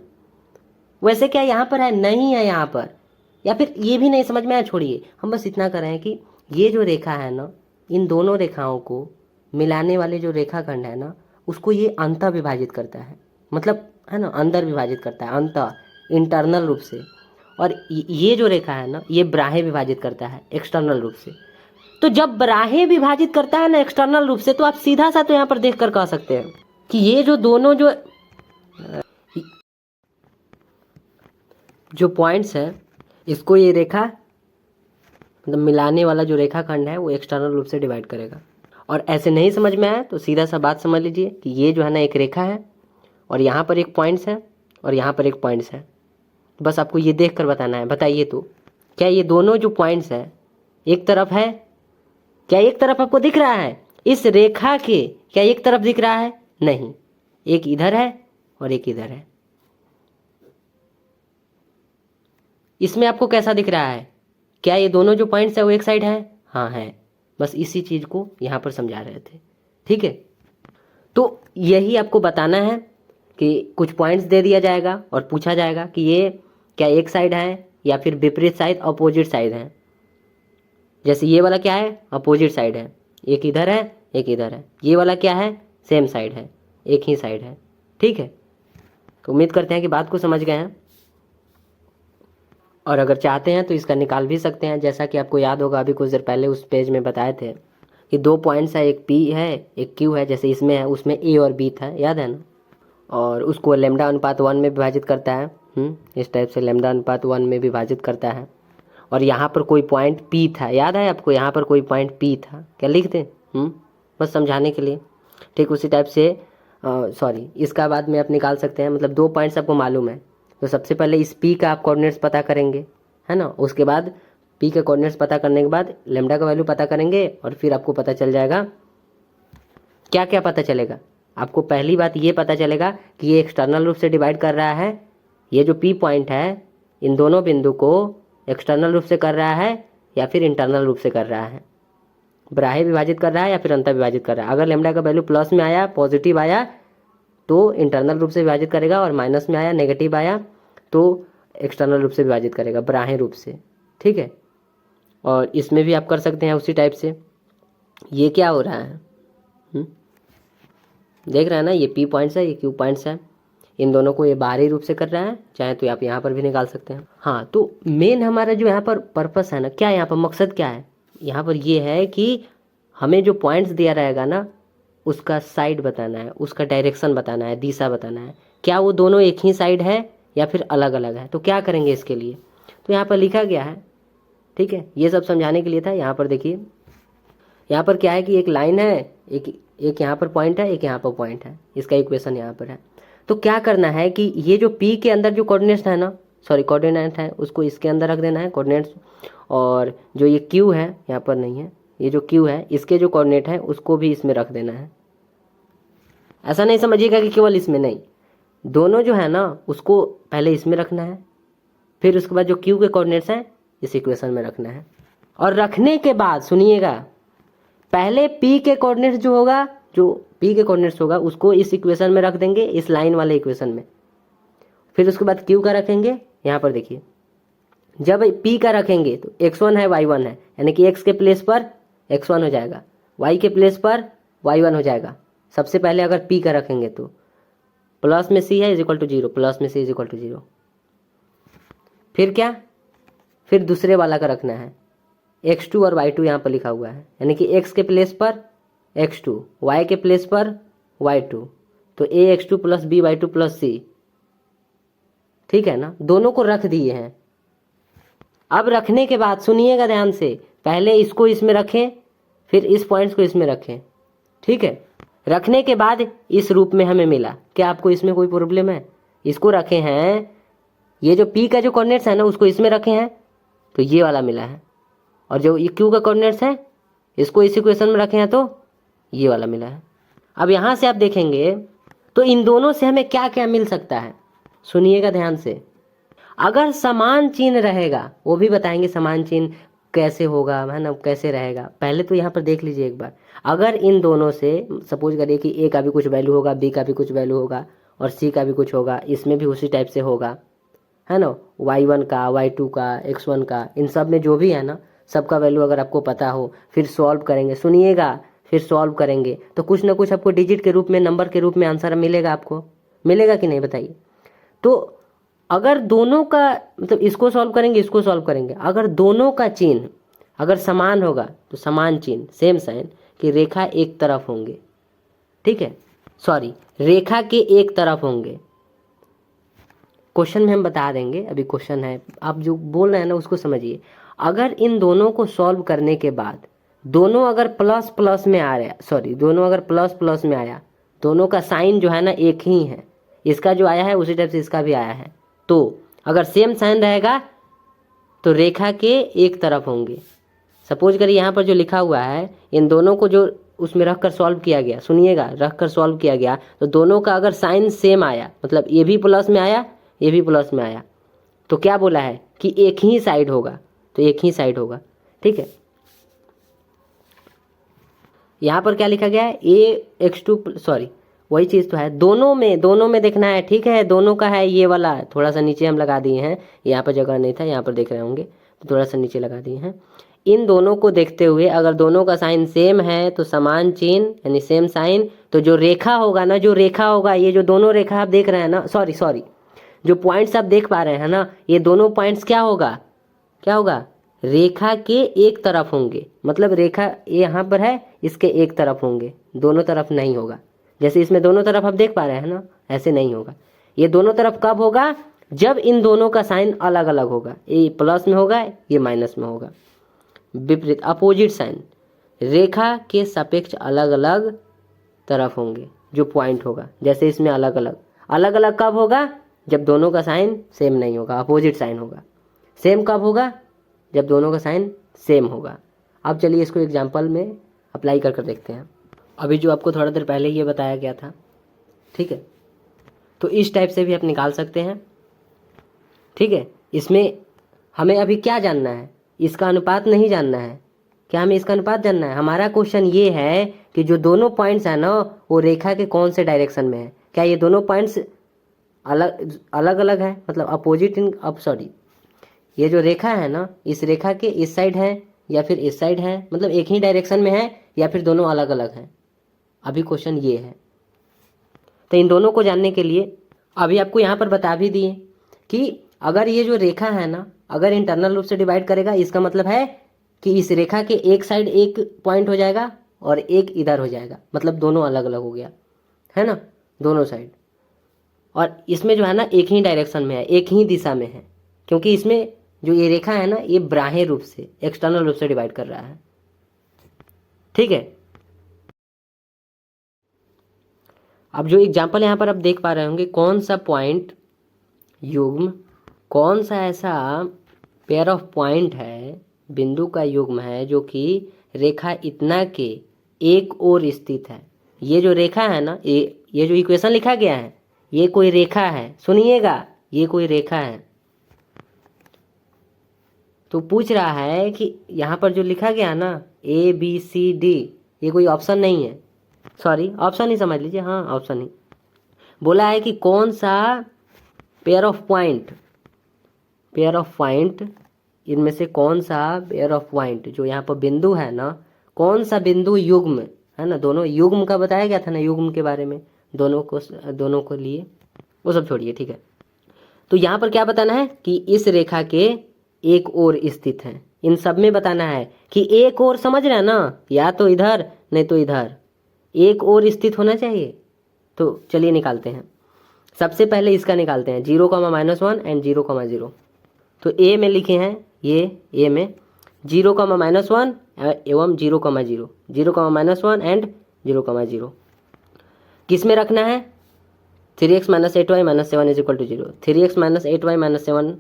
वैसे क्या यहाँ पर है, नहीं है यहाँ पर, या फिर ये भी नहीं समझ में आया, छोड़िए। हम बस इतना कर रहे हैं कि ये जो रेखा है ना, इन दोनों रेखाओं को मिलाने वाले जो रेखाखंड है ना, उसको ये अंतः विभाजित करता है, मतलब है ना, अंदर विभाजित करता है, अंतः इंटरनल रूप से। और ये जो रेखा है ना, ये बाह्य विभाजित करता है एक्सटर्नल रूप से। तो जब बाह्य विभाजित करता है ना एक्सटर्नल रूप से, तो आप सीधा सा तो यहाँ पर देख कर कह सकते हैं कि ये जो दोनों जो पॉइंट्स हैं, इसको ये रेखा मतलब मिलाने वाला जो रेखाखंड है वो एक्सटर्नल रूप से डिवाइड करेगा। और ऐसे नहीं समझ में आया तो सीधा सा बात समझ लीजिए कि ये जो है ना एक रेखा है, और यहाँ पर एक पॉइंट्स है, और यहाँ पर एक पॉइंट्स है। बस आपको ये देख कर बताना है। बताइए तो क्या ये दोनों जो पॉइंट्स है एक तरफ है? क्या एक तरफ आपको दिख रहा है इस रेखा के? क्या एक तरफ दिख रहा है? नहीं, एक इधर है और एक इधर है। इसमें आपको कैसा दिख रहा है? क्या ये दोनों जो पॉइंट्स है वो एक साइड है? हाँ है। बस इसी चीज को यहाँ पर समझा रहे थे, ठीक है। तो यही आपको बताना है कि कुछ पॉइंट्स दे दिया जाएगा और पूछा जाएगा कि ये क्या एक साइड है या फिर विपरीत साइड, अपोजिट साइड है। जैसे ये वाला क्या है? अपोजिट साइड है, एक इधर है एक इधर है। ये वाला क्या है? सेम साइड है, एक ही साइड है, ठीक है। तो उम्मीद करते हैं कि बात को समझ गए हैं, और अगर चाहते हैं तो इसका निकाल भी सकते हैं। जैसा कि आपको याद होगा, अभी कुछ देर पहले उस पेज में बताए थे कि दो पॉइंट्स है, एक पी है एक क्यू है। जैसे इसमें है, उसमें ए और बी था, याद है ना, और उसको लैम्डा अनुपात 1 में विभाजित करता है। इस टाइप से लैम्डा अनुपात 1 में विभाजित करता है। और यहाँ पर कोई पॉइंट पी था, याद है आपको, यहाँ पर कोई पॉइंट पी था, क्या लिख दें? बस समझाने के लिए। ठीक उसी टाइप से सॉरी, इसका बाद में आप निकाल सकते हैं। मतलब दो पॉइंट्स आपको मालूम है, तो सबसे पहले इस पी का आप कोऑर्डिनेट्स पता करेंगे, है ना। उसके बाद पी के कोऑर्डिनेट्स पता करने के बाद लैम्डा का वैल्यू पता करेंगे, और फिर आपको पता चल जाएगा। क्या क्या पता चलेगा आपको? पहली बात ये पता चलेगा कि ये एक्सटर्नल रूप से डिवाइड कर रहा है। ये जो पी पॉइंट है, इन दोनों बिंदु को एक्सटर्नल रूप से कर रहा है या फिर इंटरनल रूप से कर रहा है, बाह्य विभाजित कर रहा है या फिर अंतर विभाजित कर रहा है। अगर लैम्डा का वैल्यू प्लस में आया, पॉजिटिव आया, तो इंटरनल रूप से विभाजित करेगा, और माइनस में आया, नेगेटिव आया, तो एक्सटर्नल रूप से विभाजित करेगा, बाह्य रूप से, ठीक है। और इसमें भी आप कर सकते हैं उसी टाइप से। ये क्या हो रहा है? देख रहे हैं ना, ये पी पॉइंट्स है, ये क्यू पॉइंट्स है। इन दोनों को ये बाहरी रूप से कर रहा है, चाहे तो आप यहाँ पर भी निकाल सकते हैं। हाँ, तो मेन हमारा जो यहाँ पर पर्पस है ना, क्या यहाँ पर मकसद क्या है? यहाँ पर ये है कि हमें जो पॉइंट्स दिया रहेगा ना, उसका साइड बताना है, उसका डायरेक्शन बताना है, दिशा बताना है। क्या वो दोनों एक ही साइड है या फिर अलग अलग है? तो क्या करेंगे इसके लिए? तो यहाँ पर लिखा गया है, ठीक है। ये सब समझाने के लिए था। यहाँ पर देखिए, यहाँ पर क्या है कि एक लाइन है, एक यहाँ पर पॉइंट है, एक यहाँ पर पॉइंट है। इसका इक्वेशन यहाँ पर है। तो क्या करना है कि ये जो पी के अंदर जो कोऑर्डिनेट्स है ना, सॉरी कोऑर्डिनेट है, उसको इसके अंदर रख देना है कोऑर्डिनेट्स। और जो ये क्यू है, यहाँ पर नहीं है, ये जो क्यू है, इसके जो कोऑर्डिनेट है उसको भी इसमें रख देना है। ऐसा नहीं समझिएगा कि केवल इसमें, नहीं, दोनों जो है ना उसको पहले इसमें रखना है, फिर उसके बाद जो क्यू के कोऑर्डिनेट्स हैं इस इक्वेशन में रखना है। और रखने के बाद सुनिएगा, पहले पी के कोऑर्डिनेट्स जो होगा, जो पी के कोऑर्डिनेट्स होगा, उसको इस इक्वेशन में रख देंगे, इस लाइन वाले इक्वेशन में। फिर उसके बाद क्यू का रखेंगे। यहाँ पर देखिए, जब पी का रखेंगे तो x1 है y1 है, यानी कि x के प्लेस पर x1 हो जाएगा, y के प्लेस पर y1 हो जाएगा। सबसे पहले अगर p का रखेंगे तो प्लस में c है इज इक्वल टू 0, प्लस में c इज इक्वल टू 0। फिर क्या? फिर दूसरे वाला का रखना है, x2 और y2 यहाँ पर लिखा हुआ है, यानी कि x के प्लेस पर x2, y के प्लेस पर y2, तो ax2 plus by2 plus c, ठीक है ना। दोनों को रख दिए हैं। अब रखने के बाद सुनिएगा ध्यान से, पहले इसको इसमें रखें, फिर इस पॉइंट्स को इसमें रखें, ठीक है। रखने के बाद इस रूप में हमें मिला। क्या आपको इसमें कोई प्रॉब्लम है? इसको रखे हैं, ये जो p का जो कोऑर्डिनेट्स है ना उसको इसमें रखे हैं, तो ये वाला मिला है। और जो ये q का कोऑर्डिनेट्स है इसको इस इक्वेशन में रखे हैं, तो ये वाला मिला है। अब यहाँ से आप देखेंगे तो इन दोनों से हमें क्या क्या मिल सकता है, सुनिएगा ध्यान से। अगर समान चिन्ह रहेगा, वो भी बताएंगे समान चिन्ह कैसे होगा, है ना, कैसे रहेगा। पहले तो यहाँ पर देख लीजिए एक बार, अगर इन दोनों से सपोज करिए कि a का भी कुछ वैल्यू होगा, b का भी कुछ वैल्यू होगा, और c का भी कुछ होगा, इसमें भी उसी टाइप से होगा, है ना, y1 का, y2 का, x1 का, इन सब में जो भी है ना, सबका वैल्यू अगर आपको पता हो, फिर सॉल्व करेंगे। सुनिएगा, फिर सॉल्व करेंगे तो कुछ ना कुछ आपको डिजिट के रूप में, नंबर के रूप में आंसर मिलेगा, आपको मिलेगा कि नहीं बताइए। तो अगर दोनों का मतलब इसको सॉल्व करेंगे, इसको सॉल्व करेंगे, अगर दोनों का चिन्ह अगर समान होगा तो समान चिन्ह, सेम साइन कि रेखा एक तरफ होंगे, ठीक है, सॉरी रेखा के एक तरफ होंगे। क्वेश्चन में हम बता देंगे, अभी क्वेश्चन है, आप जो बोल रहे हैं ना उसको समझिए। अगर इन दोनों को सॉल्व करने के बाद दोनों अगर प्लस प्लस में आ रहा है, सॉरी दोनों अगर प्लस प्लस में आया, दोनों का साइन जो है ना एक ही है, इसका जो आया है उसी टाइप से इसका भी आया है, तो अगर सेम साइन रहेगा तो रेखा के एक तरफ होंगे। सपोज करिए यहाँ पर जो लिखा हुआ है, इन दोनों को जो उसमें रख कर सॉल्व किया गया, सुनिएगा, रख कर सॉल्व किया गया तो दोनों का अगर साइन सेम आया, मतलब ये भी प्लस में आया, ये भी प्लस में आया, तो क्या बोला है कि एक ही साइड होगा, तो एक ही साइड होगा, ठीक है। यहाँ पर क्या लिखा गया है, a(x2) सॉरी वही चीज़ तो है, दोनों में देखना है, ठीक है, दोनों का है ये वाला, थोड़ा सा नीचे हम लगा दिए हैं, यहाँ पर जगह नहीं था, यहाँ पर देख रहे होंगे तो थोड़ा सा नीचे लगा दिए हैं। इन दोनों को देखते हुए अगर दोनों का साइन सेम है तो समान चिन्ह यानी सेम साइन, तो जो रेखा होगा ना, जो रेखा होगा, ये जो दोनों रेखा आप देख रहे हैं ना, सॉरी जो पॉइंट्स आप देख पा रहे हैं ना, ये दोनों पॉइंट्स क्या होगा, क्या होगा, रेखा के एक तरफ होंगे, मतलब रेखा यहाँ पर है, इसके एक तरफ होंगे, दोनों तरफ नहीं होगा। जैसे इसमें दोनों तरफ आप देख पा रहे हैं ना, ऐसे नहीं होगा। ये दोनों तरफ कब होगा, जब इन दोनों का साइन अलग अलग होगा, ये प्लस में होगा, ये माइनस में होगा। विपरीत अपोजिट साइन, रेखा के सापेक्ष अलग अलग तरफ होंगे जो पॉइंट होगा, जैसे इसमें अलग अलग कब होगा, जब दोनों का साइन सेम नहीं होगा, अपोजिट साइन होगा। सेम कब होगा, जब दोनों का साइन सेम होगा। अब चलिए इसको एग्जाम्पल में अप्लाई कर देखते हैं। अभी जो आपको थोड़ा देर पहले ये बताया गया था, ठीक है, तो इस टाइप से भी आप निकाल सकते हैं, ठीक है। इसमें हमें अभी क्या जानना है, इसका अनुपात नहीं जानना है, क्या हमें इसका अनुपात जानना है। हमारा क्वेश्चन ये है कि जो दोनों पॉइंट्स हैं ना, वो रेखा के कौन से डायरेक्शन में है, क्या ये दोनों पॉइंट्स अलग अलग है, मतलब अपोजिट इन, अब सॉरी ये जो रेखा है ना, इस रेखा के इस साइड है या फिर इस साइड है, मतलब एक ही डायरेक्शन में है या फिर दोनों अलग अलग हैं। अभी क्वेश्चन ये है, तो इन दोनों को जानने के लिए अभी आपको यहाँ पर बता भी दिए कि अगर ये जो रेखा है ना, अगर इंटरनल रूप से डिवाइड करेगा, इसका मतलब है कि इस रेखा के एक साइड एक पॉइंट हो जाएगा और एक इधर हो जाएगा, मतलब दोनों अलग अलग हो गया, है ना, दोनों साइड। और इसमें जो है ना एक ही डायरेक्शन में है, एक ही दिशा में है, क्योंकि इसमें जो ये रेखा है ना, ये बाह्य रूप से, एक्सटर्नल रूप से डिवाइड कर रहा है, ठीक है। अब जो एग्जाम्पल यहाँ पर आप देख पा रहे होंगे, कौन सा पॉइंट युग्म, कौन सा ऐसा पेयर ऑफ पॉइंट है, बिंदु का युग्म है जो कि रेखा इतना के एक ओर स्थित है। ये जो रेखा है ना, ये जो इक्वेशन लिखा गया है, ये कोई रेखा है, सुनिएगा, ये कोई रेखा है। तो पूछ रहा है कि यहाँ पर जो लिखा गया है ना ABCD, ये कोई ऑप्शन नहीं है, सॉरी ऑप्शन ही समझ लीजिए, हाँ ऑप्शन ही। बोला है कि कौन सा पेयर ऑफ पॉइंट इनमें से कौन सा पेयर ऑफ पॉइंट, जो यहाँ पर बिंदु है ना, कौन सा बिंदु युग्म है ना, दोनों युग्म का बताया गया था ना, युग्म के बारे में, दोनों को लिए, वो सब छोड़िए, ठीक है। तो यहाँ पर क्या बताना है कि इस रेखा के एक ओर स्थित है, इन सब में बताना है कि एक ओर, समझ रहे हैं ना, या तो इधर नहीं तो इधर, एक ओर स्थित होना चाहिए। तो चलिए निकालते हैं, सबसे पहले इसका निकालते हैं, 0,-1 एंड 0,0। तो ए में लिखे हैं, ये ए में 0,-1 एवं 0,0, 0,-1 एंड 0,0 किस में रखना है, 3x - 8y - 7 = 0, 3x - 8y - 7,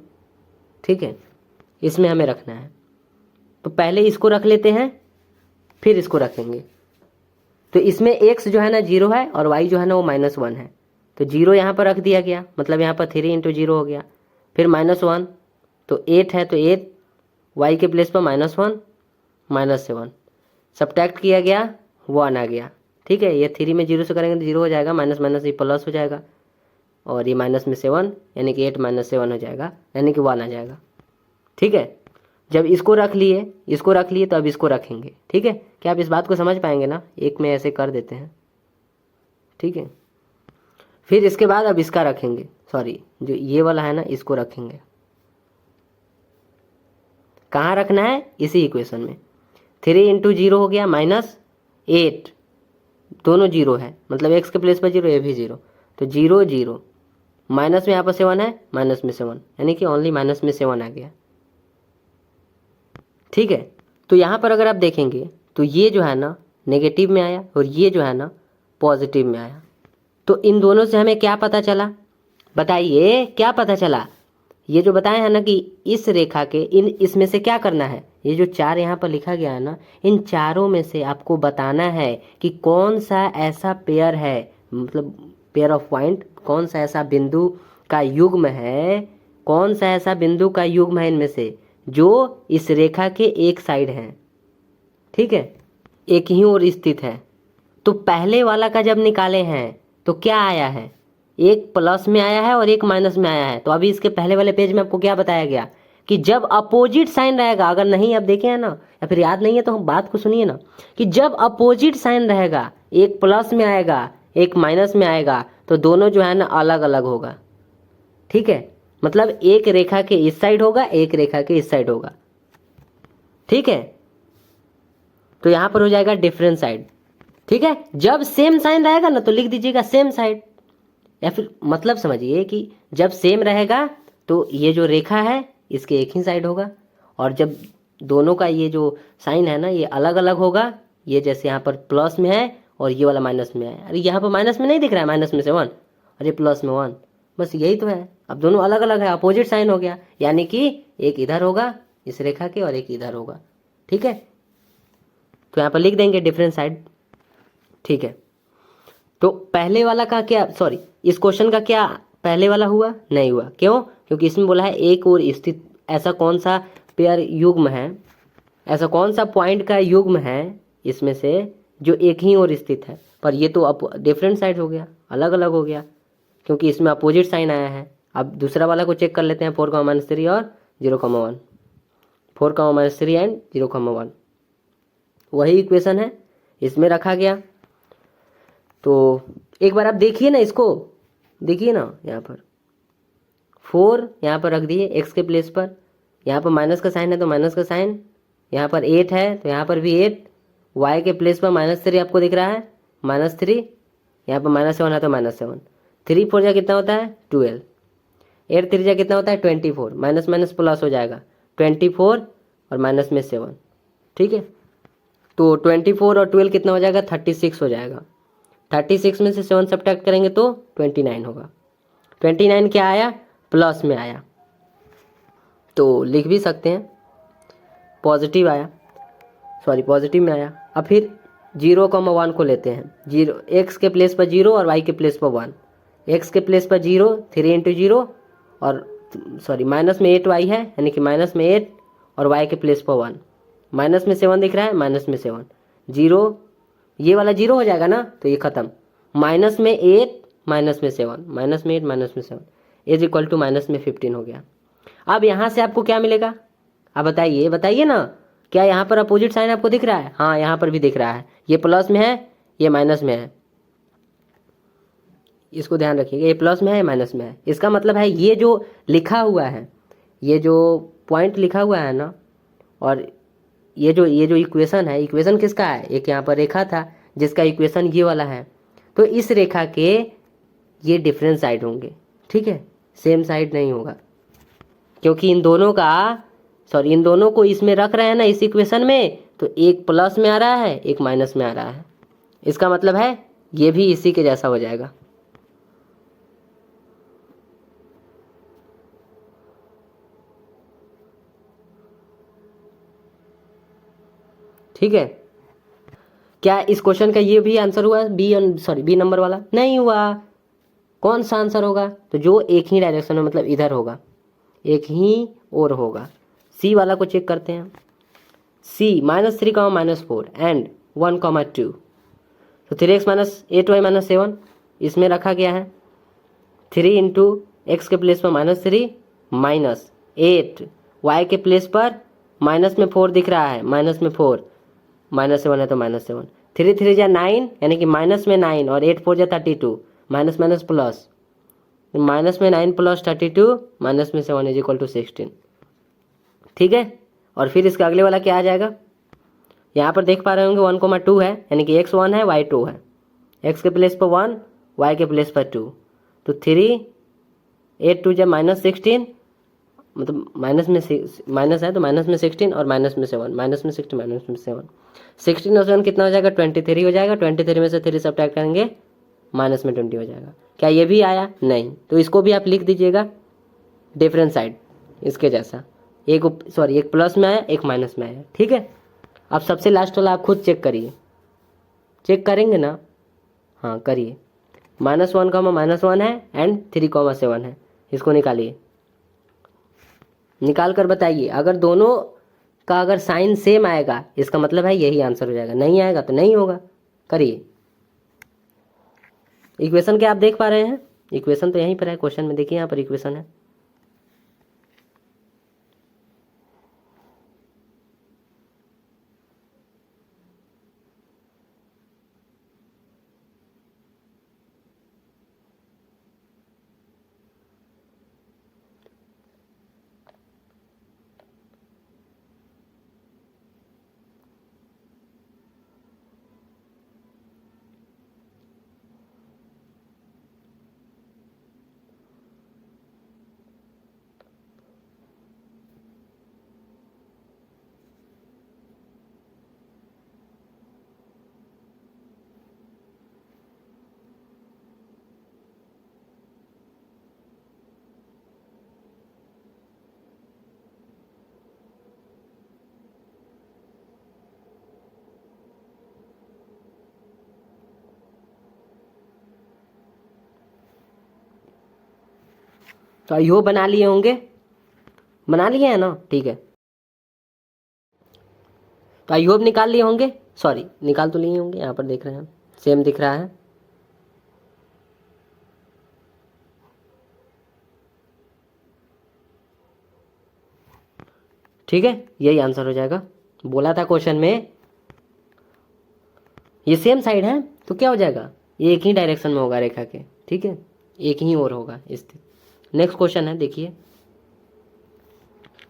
ठीक है, इसमें हमें रखना है। तो पहले इसको रख लेते हैं, फिर इसको रखेंगे। तो इसमें x जो है ना 0 है और y जो है ना वो -1 है, तो 0 यहाँ पर रख दिया गया, मतलब यहाँ पर 3 × 0 हो गया, फिर -1, तो 8 है तो 8, y के प्लेस पर -1 -7, सब्ट्रैक्ट किया गया, 1 आ गया, ठीक है। ये 3 में 0 से करेंगे तो 0 हो जाएगा, माइनस माइनस ये प्लस हो जाएगा, और ये माइनस में 7 यानी कि 8 - 7 हो जाएगा, यानी कि 1 आ जाएगा, ठीक है। जब इसको रख लिए तो अब इसको रखेंगे, ठीक है। क्या आप इस बात को समझ पाएंगे ना, एक में ऐसे कर देते हैं, ठीक है। फिर इसके बाद अब इसका रखेंगे, सॉरी जो ये वाला है ना इसको रखेंगे। कहाँ रखना है, इसी इक्वेशन में। 3 इंटू 0 हो गया -8, दोनों 0 है, मतलब x के प्लेस पर 0, ये भी 0, तो 0 0, माइनस में यहाँ पर 7 है, माइनस में 7, यानी कि ओनली माइनस में 7 आ गया, ठीक है। तो यहाँ पर अगर आप देखेंगे तो ये जो है ना नेगेटिव में आया और ये जो है ना पॉजिटिव में आया। तो इन दोनों से हमें क्या पता चला, बताइए क्या पता चला। ये जो बताए हैं ना कि इस रेखा के इसमें से क्या करना है, ये जो 4 यहाँ पर लिखा गया है ना, इन चारों में से आपको बताना है कि कौन सा ऐसा पेयर है, मतलब पेयर ऑफ पॉइंट, कौन सा ऐसा बिंदु का युग्म है, कौन सा ऐसा बिंदु का युग्म है इनमें से जो इस रेखा के एक साइड है, ठीक है, एक ही ओर स्थित है। तो पहले वाला का जब निकाले हैं तो क्या आया है, एक प्लस में आया है और एक माइनस में आया है। तो अभी इसके पहले वाले पेज में आपको क्या बताया गया कि जब अपोजिट साइन रहेगा, अगर नहीं आप देखे हैं ना या फिर याद नहीं है तो हम बात को सुनिए ना, कि जब अपोजिट साइन रहेगा, एक प्लस में आएगा एक माइनस में आएगा, तो दोनों जो है ना अलग अलग होगा, ठीक है। मतलब एक रेखा के इस साइड होगा, एक रेखा के इस साइड होगा, ठीक है। तो यहां पर हो जाएगा डिफरेंट साइड, ठीक है। जब सेम साइन रहेगा ना तो लिख दीजिएगा सेम साइड, या फिर मतलब समझिए कि जब सेम रहेगा तो ये जो रेखा है इसके एक ही साइड होगा, और जब दोनों का ये जो साइन है ना ये अलग अलग होगा, ये जैसे यहाँ पर प्लस में है और ये वाला माइनस में है, अरे यहाँ पर माइनस में नहीं दिख रहा है, माइनस में 7 और ये प्लस में 1, बस यही तो है। अब दोनों अलग अलग है, अपोजिट साइन हो गया, यानी कि एक इधर होगा इस रेखा के और एक इधर होगा, ठीक है। तो यहाँ पर लिख देंगे डिफरेंट साइड, ठीक है। तो पहले वाला का क्या, सॉरी इस क्वेश्चन का क्या पहले वाला हुआ, नहीं हुआ, क्यों, क्योंकि इसमें बोला है एक और स्थित ऐसा कौन सा पेयर युग्म है, ऐसा कौन सा पॉइंट का युग्म है इसमें से जो एक ही ओर स्थित है। पर ये तो अब डिफरेंट साइड हो गया, अलग अलग हो गया, क्योंकि इसमें अपोजिट साइन आया है। अब दूसरा वाला को चेक कर लेते हैं, 4,-3 और 0,1, 4,-3 एंड 0,1, वही इक्वेशन है इसमें रखा गया। तो एक बार आप देखिए ना, इसको देखिए ना, यहाँ पर 4 यहाँ पर रख दिए एक्स के प्लेस पर, यहाँ पर माइनस का साइन है तो माइनस का साइन, यहाँ पर 8 है तो यहाँ पर भी 8, वाई के प्लेस पर -3 आपको दिख रहा है, -3, यहाँ पर -7 है तो -7, 3 4 जा कितना होता है 12, 8 3 जा कितना होता है 24, माइनस माइनस प्लस हो जाएगा 24 और माइनस में 7, ठीक है। तो 24 और 12 कितना हो जाएगा 36 हो जाएगा, 36 में से 7 सब्ट्रैक्ट करेंगे तो 29 होगा। 29 क्या आया, प्लस में आया, तो लिख भी सकते हैं पॉजिटिव आया, सॉरी पॉजिटिव में आया। अब फिर 0,1 को लेते हैं, 0 एक्स के प्लेस पर 0 और वाई के प्लेस पर 1, एक्स के प्लेस पर 0, 3 इंटू 0 और सॉरी माइनस में 8 वाई है, यानी कि माइनस में 8 और वाई के प्लेस पर 1, माइनस में 7 दिख रहा है, माइनस में 7, 0 ये वाला 0 हो जाएगा ना तो ये खत्म, माइनस में 8 माइनस में 7, माइनस में 8 माइनस में 7 इज इक्वल टू माइनस में 15 हो गया। अब यहाँ से आपको क्या मिलेगा, आप बताइए, बताइए ना, क्या यहाँ पर अपोजिट साइन आपको दिख रहा है, हाँ यहाँ पर भी दिख रहा है, ये प्लस में है ये माइनस में है, इसको ध्यान रखिएगा, ये प्लस में है माइनस में है। इसका मतलब है ये जो लिखा हुआ है, ये जो पॉइंट लिखा हुआ है ना, और ये जो इक्वेशन है, इक्वेशन किसका है, एक यहाँ पर रेखा था जिसका इक्वेशन ये वाला है, तो इस रेखा के ये डिफरेंट साइड होंगे, ठीक है, सेम साइड नहीं होगा, क्योंकि इन दोनों का सॉरी इन दोनों को इसमें रख रहे हैं ना इस इक्वेशन में, तो एक प्लस में आ रहा है एक माइनस में आ रहा है, इसका मतलब है ये भी इसी के जैसा हो जाएगा। ठीक है, क्या इस क्वेश्चन का ये भी आंसर हुआ, बी नंबर वाला नहीं हुआ। कौन सा आंसर होगा, तो जो एक ही डायरेक्शन में मतलब इधर होगा, एक ही और होगा। सी वाला को चेक करते हैं, सी -3, -4 एंड 1, 2, तो 3x - 8y - 7 इसमें रखा गया है। 3 इंटू एक्स के प्लेस पर -3 -8 y के प्लेस पर माइनस में 4 दिख रहा है, माइनस में 4, -7 है तो -7, 3 3 जा 9 यानी कि माइनस में 9 और 8 4 जा 32, माइनस माइनस प्लस, माइनस में 9 प्लस 32 माइनस में 7 इज इक्वल टू 16। ठीक है, और फिर इसका अगले वाला क्या आ जाएगा, यहाँ पर देख पा रहे होंगे 1,2 है यानी कि x 1 है y 2 है, x के प्लेस पर 1 y के प्लेस पर 2, तो 3 8 2 जा -16, मतलब माइनस में माइनस है तो माइनस में 16 और माइनस में 7, माइनस में 16 माइनस में 7, 16 और 7 कितना हो जाएगा 23 हो जाएगा, 23 में से 3 सब्ट्रैक्ट करेंगे माइनस में 20 हो जाएगा। क्या ये भी आया? नहीं, तो इसको भी आप लिख दीजिएगा डिफरेंट साइड इसके जैसा, एक प्लस में आया एक माइनस में आया। ठीक है, अब सबसे लास्ट वाला आप खुद चेक करिए, चेक करेंगे ना, हाँ करिए, -1 है एंड 3,7 है, इसको निकालिए, निकाल कर बताइए। अगर दोनों का अगर साइन सेम आएगा इसका मतलब है यही आंसर हो जाएगा, नहीं आएगा तो नहीं होगा। करिए, इक्वेशन क्या आप देख पा रहे हैं, इक्वेशन तो यहीं पर है क्वेश्चन में, देखिए यहाँ पर इक्वेशन है। तो आई होप बना लिए होंगे, बना लिए हैं ना, ठीक है। तो आई होप निकाल लिए होंगे, सॉरी निकाल तो लिए होंगे, यहाँ पर देख रहे हैं सेम दिख रहा है। ठीक है, यही आंसर हो जाएगा। बोला था क्वेश्चन में ये सेम साइड है तो क्या हो जाएगा, ये एक ही डायरेक्शन में होगा रेखा के, ठीक है, एक ही ओर होगा स्थित। नेक्स्ट क्वेश्चन है, देखिए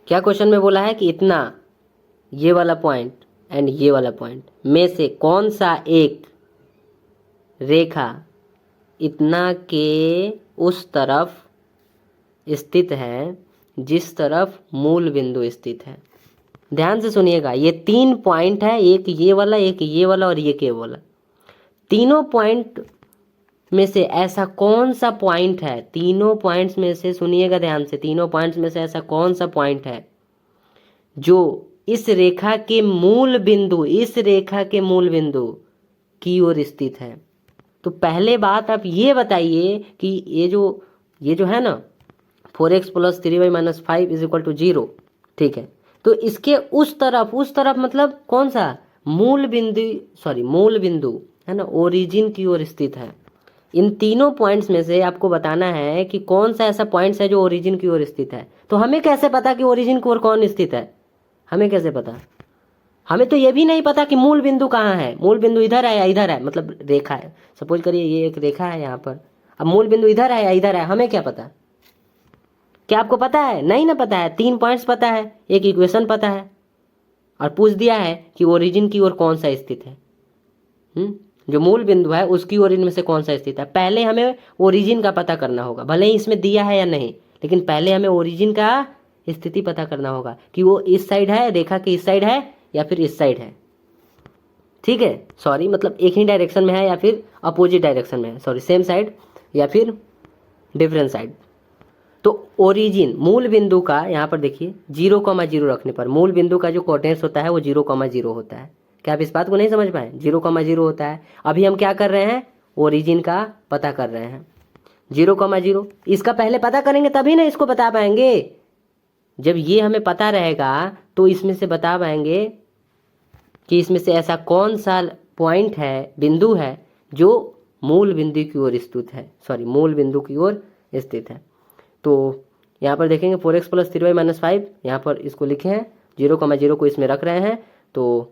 क्या क्वेश्चन में बोला है कि इतना ये वाला पॉइंट एंड ये वाला पॉइंट में से कौन सा एक रेखा इतना के उस तरफ स्थित है जिस तरफ मूल बिंदु स्थित है। ध्यान से सुनिएगा, ये 3 पॉइंट है, एक ये वाला एक ये वाला और ये वाला, तीनों पॉइंट में से ऐसा कौन सा पॉइंट है, तीनों पॉइंट्स में से सुनिएगा ध्यान से, तीनों पॉइंट्स में से ऐसा कौन सा पॉइंट है जो इस रेखा के मूल बिंदु, इस रेखा के मूल बिंदु की ओर स्थित है। तो पहले बात आप ये बताइए कि ये जो है ना 4x + 3y - 5 = 0, ठीक है, तो इसके उस तरफ मतलब कौन सा, मूल बिंदु है ना, ओरिजिन की ओर स्थित है। इन तीनों पॉइंट्स में से आपको बताना है कि कौन सा ऐसा पॉइंट्स है जो ओरिजिन की ओर स्थित है। तो हमें कैसे पता कि ओरिजिन की ओर कौन स्थित है, हमें कैसे पता, हमें तो ये भी नहीं पता कि मूल बिंदु कहाँ है, मूल बिंदु इधर है या इधर है, मतलब रेखा है, सपोज करिए ये एक रेखा है यहाँ पर, अब मूल बिंदु इधर है या इधर है, हमें क्या पता, क्या आपको पता है, नहीं ना पता है। 3 पॉइंट्स पता है, एक इक्वेशन पता है, और पूछ दिया है कि ओरिजिन की ओर कौन सा स्थित है, जो मूल बिंदु है उसकी ओर इनमें से कौन सा स्थित है। पहले हमें ओरिजिन का पता करना होगा, भले ही इसमें दिया है या नहीं, लेकिन पहले हमें ओरिजिन का स्थिति पता करना होगा कि वो इस साइड है, रेखा के इस साइड है या फिर इस साइड है, ठीक है, सॉरी मतलब एक ही डायरेक्शन में है या फिर अपोजिट डायरेक्शन में है, सॉरी सेम साइड या फिर डिफरेंट साइड। तो ओरिजिन मूल बिंदु का यहाँ पर देखिए 0,0 रखने पर मूल बिंदु का जो कोऑर्डिनेट्स होता है वो 0,0 होता है। क्या आप इस बात को नहीं समझ पाए, 0,0 होता है। अभी हम क्या कर रहे हैं, ओरिजिन का पता कर रहे हैं, 0,0 इसका पहले पता करेंगे तभी ना इसको बता पाएंगे। जब ये हमें पता रहेगा तो इसमें से बता पाएंगे कि इसमें से ऐसा कौन सा पॉइंट है, बिंदु है जो मूल बिंदु की ओर स्थित है, मूल बिंदु की ओर स्थित है। तो यहाँ पर देखेंगे 4x + 3y - 5, यहाँ पर इसको लिखे हैं 0,0 को इसमें रख रहे हैं तो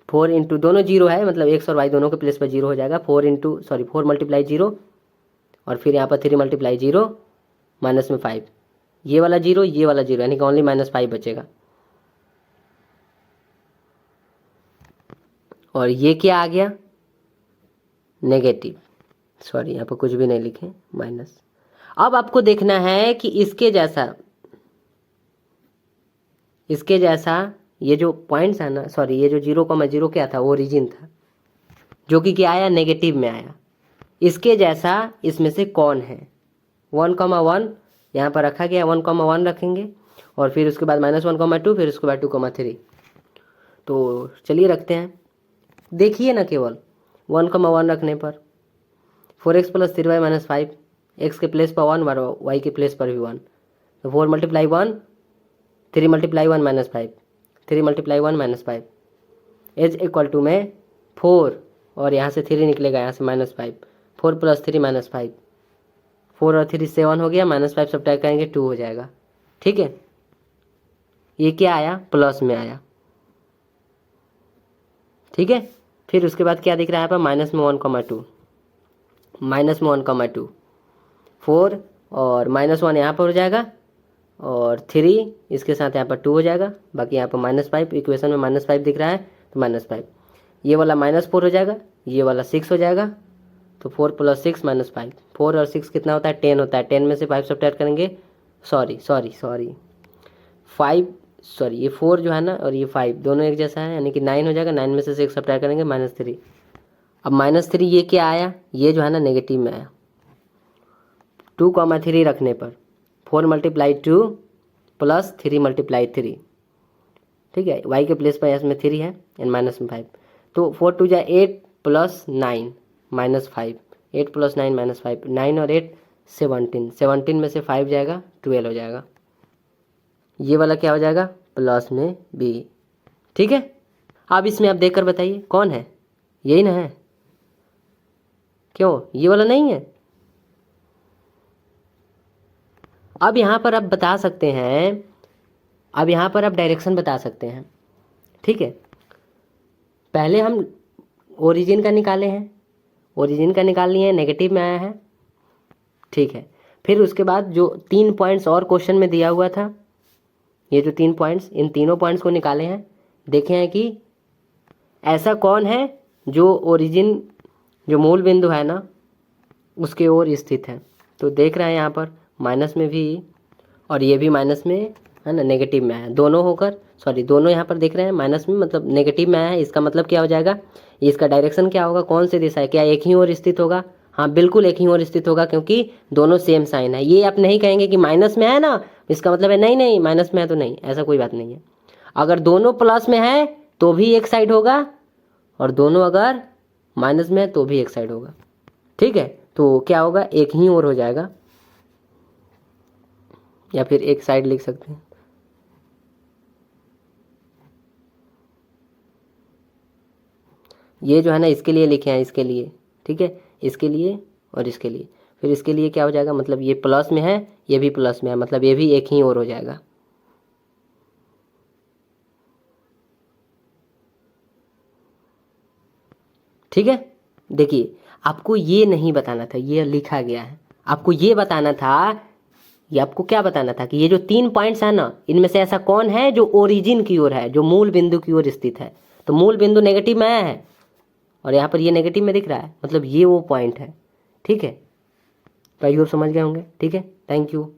4 इंटू दोनों 0 है, मतलब x और y दोनों के प्लेस पर 0 हो जाएगा। 4 मल्टीप्लाई 0 और फिर यहाँ पर 3 मल्टीप्लाई 0 माइनस में 5, ये वाला 0 ये वाला 0, यानी कि ओनली -5 बचेगा। और ये क्या आ गया, नेगेटिव, सॉरी यहाँ पर कुछ भी नहीं लिखे, माइनस। अब आपको देखना है कि इसके जैसा ये जो पॉइंट्स है ना, सॉरी ये जो 0,0 क्या था, ओरिजिन था, जो कि क्या आया, नेगेटिव में आया। इसके जैसा इसमें से कौन है, 1,1 यहाँ पर रखा गया, 1,1 रखेंगे और फिर उसके बाद -1,2, फिर उसके बाद 2,3। तो चलिए रखते हैं, देखिए ना, केवल 1,1 रखने पर 4x + 3y - 5, x के प्लेस पर 1 और y के प्लेस पर भी 1, तो 4 × 1 3 × 1 - 5, 3 × 1 - 5 इज इक्वल टू में 4 और यहाँ से 3 निकलेगा, यहाँ से -5, 4 + 3 - 5, 4 और 3 7 हो गया, -5 सब्ट्रैक्ट करेंगे 2 हो जाएगा। ठीक है, ये क्या आया, प्लस में आया। ठीक है, फिर उसके बाद क्या दिख रहा है यहाँ पर, माइनस में 1,2, 4 और -1 यहाँ पर हो जाएगा और 3 इसके साथ यहाँ पर 2 हो जाएगा, बाकी यहाँ पर -5, इक्वेशन में -5 दिख रहा है तो -5, ये वाला -4 हो जाएगा, ये वाला 6 हो जाएगा, तो 4 + 6 - 5, 4 और 6 कितना होता है, 10 होता है, 10 में से 5 सब्ट्रैक्ट करेंगे, सॉरी 5, सॉरी ये 4 जो है ना और ये 5 दोनों एक जैसा है, यानी कि 9 हो जाएगा, 9 में से 6 सब्ट्रैक्ट करेंगे, -3। अब -3 ये क्या आया, ये जो है ना नेगेटिव में आया। 2,3 रखने पर 4 × 2 + 3 × 3, ठीक है, y के प्लेस पर इसमें 3 है एंड -5, तो 4 2 = 8 + 9 -5, 8 + 9 -5, 9 और 8 17, 17 में से 5 जाएगा, 12 हो जाएगा, ये वाला क्या हो जाएगा, प्लस में b। ठीक है, अब इसमें आप देखकर बताइए कौन है, यही ना है, क्यों ये वाला नहीं है। अब यहाँ पर आप बता सकते हैं, अब यहाँ पर आप डायरेक्शन बता सकते हैं। ठीक है, पहले हम ओरिजिन का निकाले हैं, ओरिजिन का निकाल लिए हैं, नेगेटिव में आया है। ठीक है, फिर उसके बाद जो 3 पॉइंट्स और क्वेश्चन में दिया हुआ था, ये जो 3 पॉइंट्स, इन तीनों पॉइंट्स को निकाले हैं, देखे हैं कि ऐसा कौन है जो ओरिजिन, जो मूल बिंदु है ना उसके ओर स्थित है। तो देख रहे हैं यहाँ पर माइनस में भी और ये भी माइनस में है ना, नेगेटिव में है, दोनों होकर, सॉरी दोनों यहाँ पर देख रहे हैं माइनस में, मतलब नेगेटिव में आया है। इसका मतलब क्या हो जाएगा, इसका डायरेक्शन क्या होगा, कौन सी दिशा है, क्या एक ही ओर स्थित होगा, हाँ बिल्कुल एक ही ओर स्थित होगा, क्योंकि दोनों सेम साइन है। ये आप नहीं कहेंगे कि माइनस में है ना, इसका मतलब है नहीं माइनस में है तो नहीं, ऐसा कोई बात नहीं है। अगर दोनों प्लस में है तो भी एक साइड होगा और दोनों अगर माइनस में है तो भी एक साइड होगा। ठीक है, तो क्या होगा, एक ही ओर हो जाएगा, या फिर एक साइड लिख सकते हैं। ये जो है ना इसके लिए लिखे हैं, इसके लिए, ठीक है, इसके लिए और इसके लिए, फिर इसके लिए क्या हो जाएगा, मतलब ये प्लस में है ये भी प्लस में है, मतलब ये भी एक ही ओर हो जाएगा। ठीक है, देखिए आपको ये नहीं बताना था, ये लिखा गया है, आपको ये बताना था, ये आपको क्या बताना था कि ये जो 3 पॉइंट्स है ना, इनमें से ऐसा कौन है जो ओरिजिन की ओर है, जो मूल बिंदु की ओर स्थित है। तो मूल बिंदु नेगेटिव में आया है और यहाँ पर ये नेगेटिव में दिख रहा है, मतलब ये वो पॉइंट है। ठीक है, तो ये समझ गए होंगे। ठीक है, थैंक यू।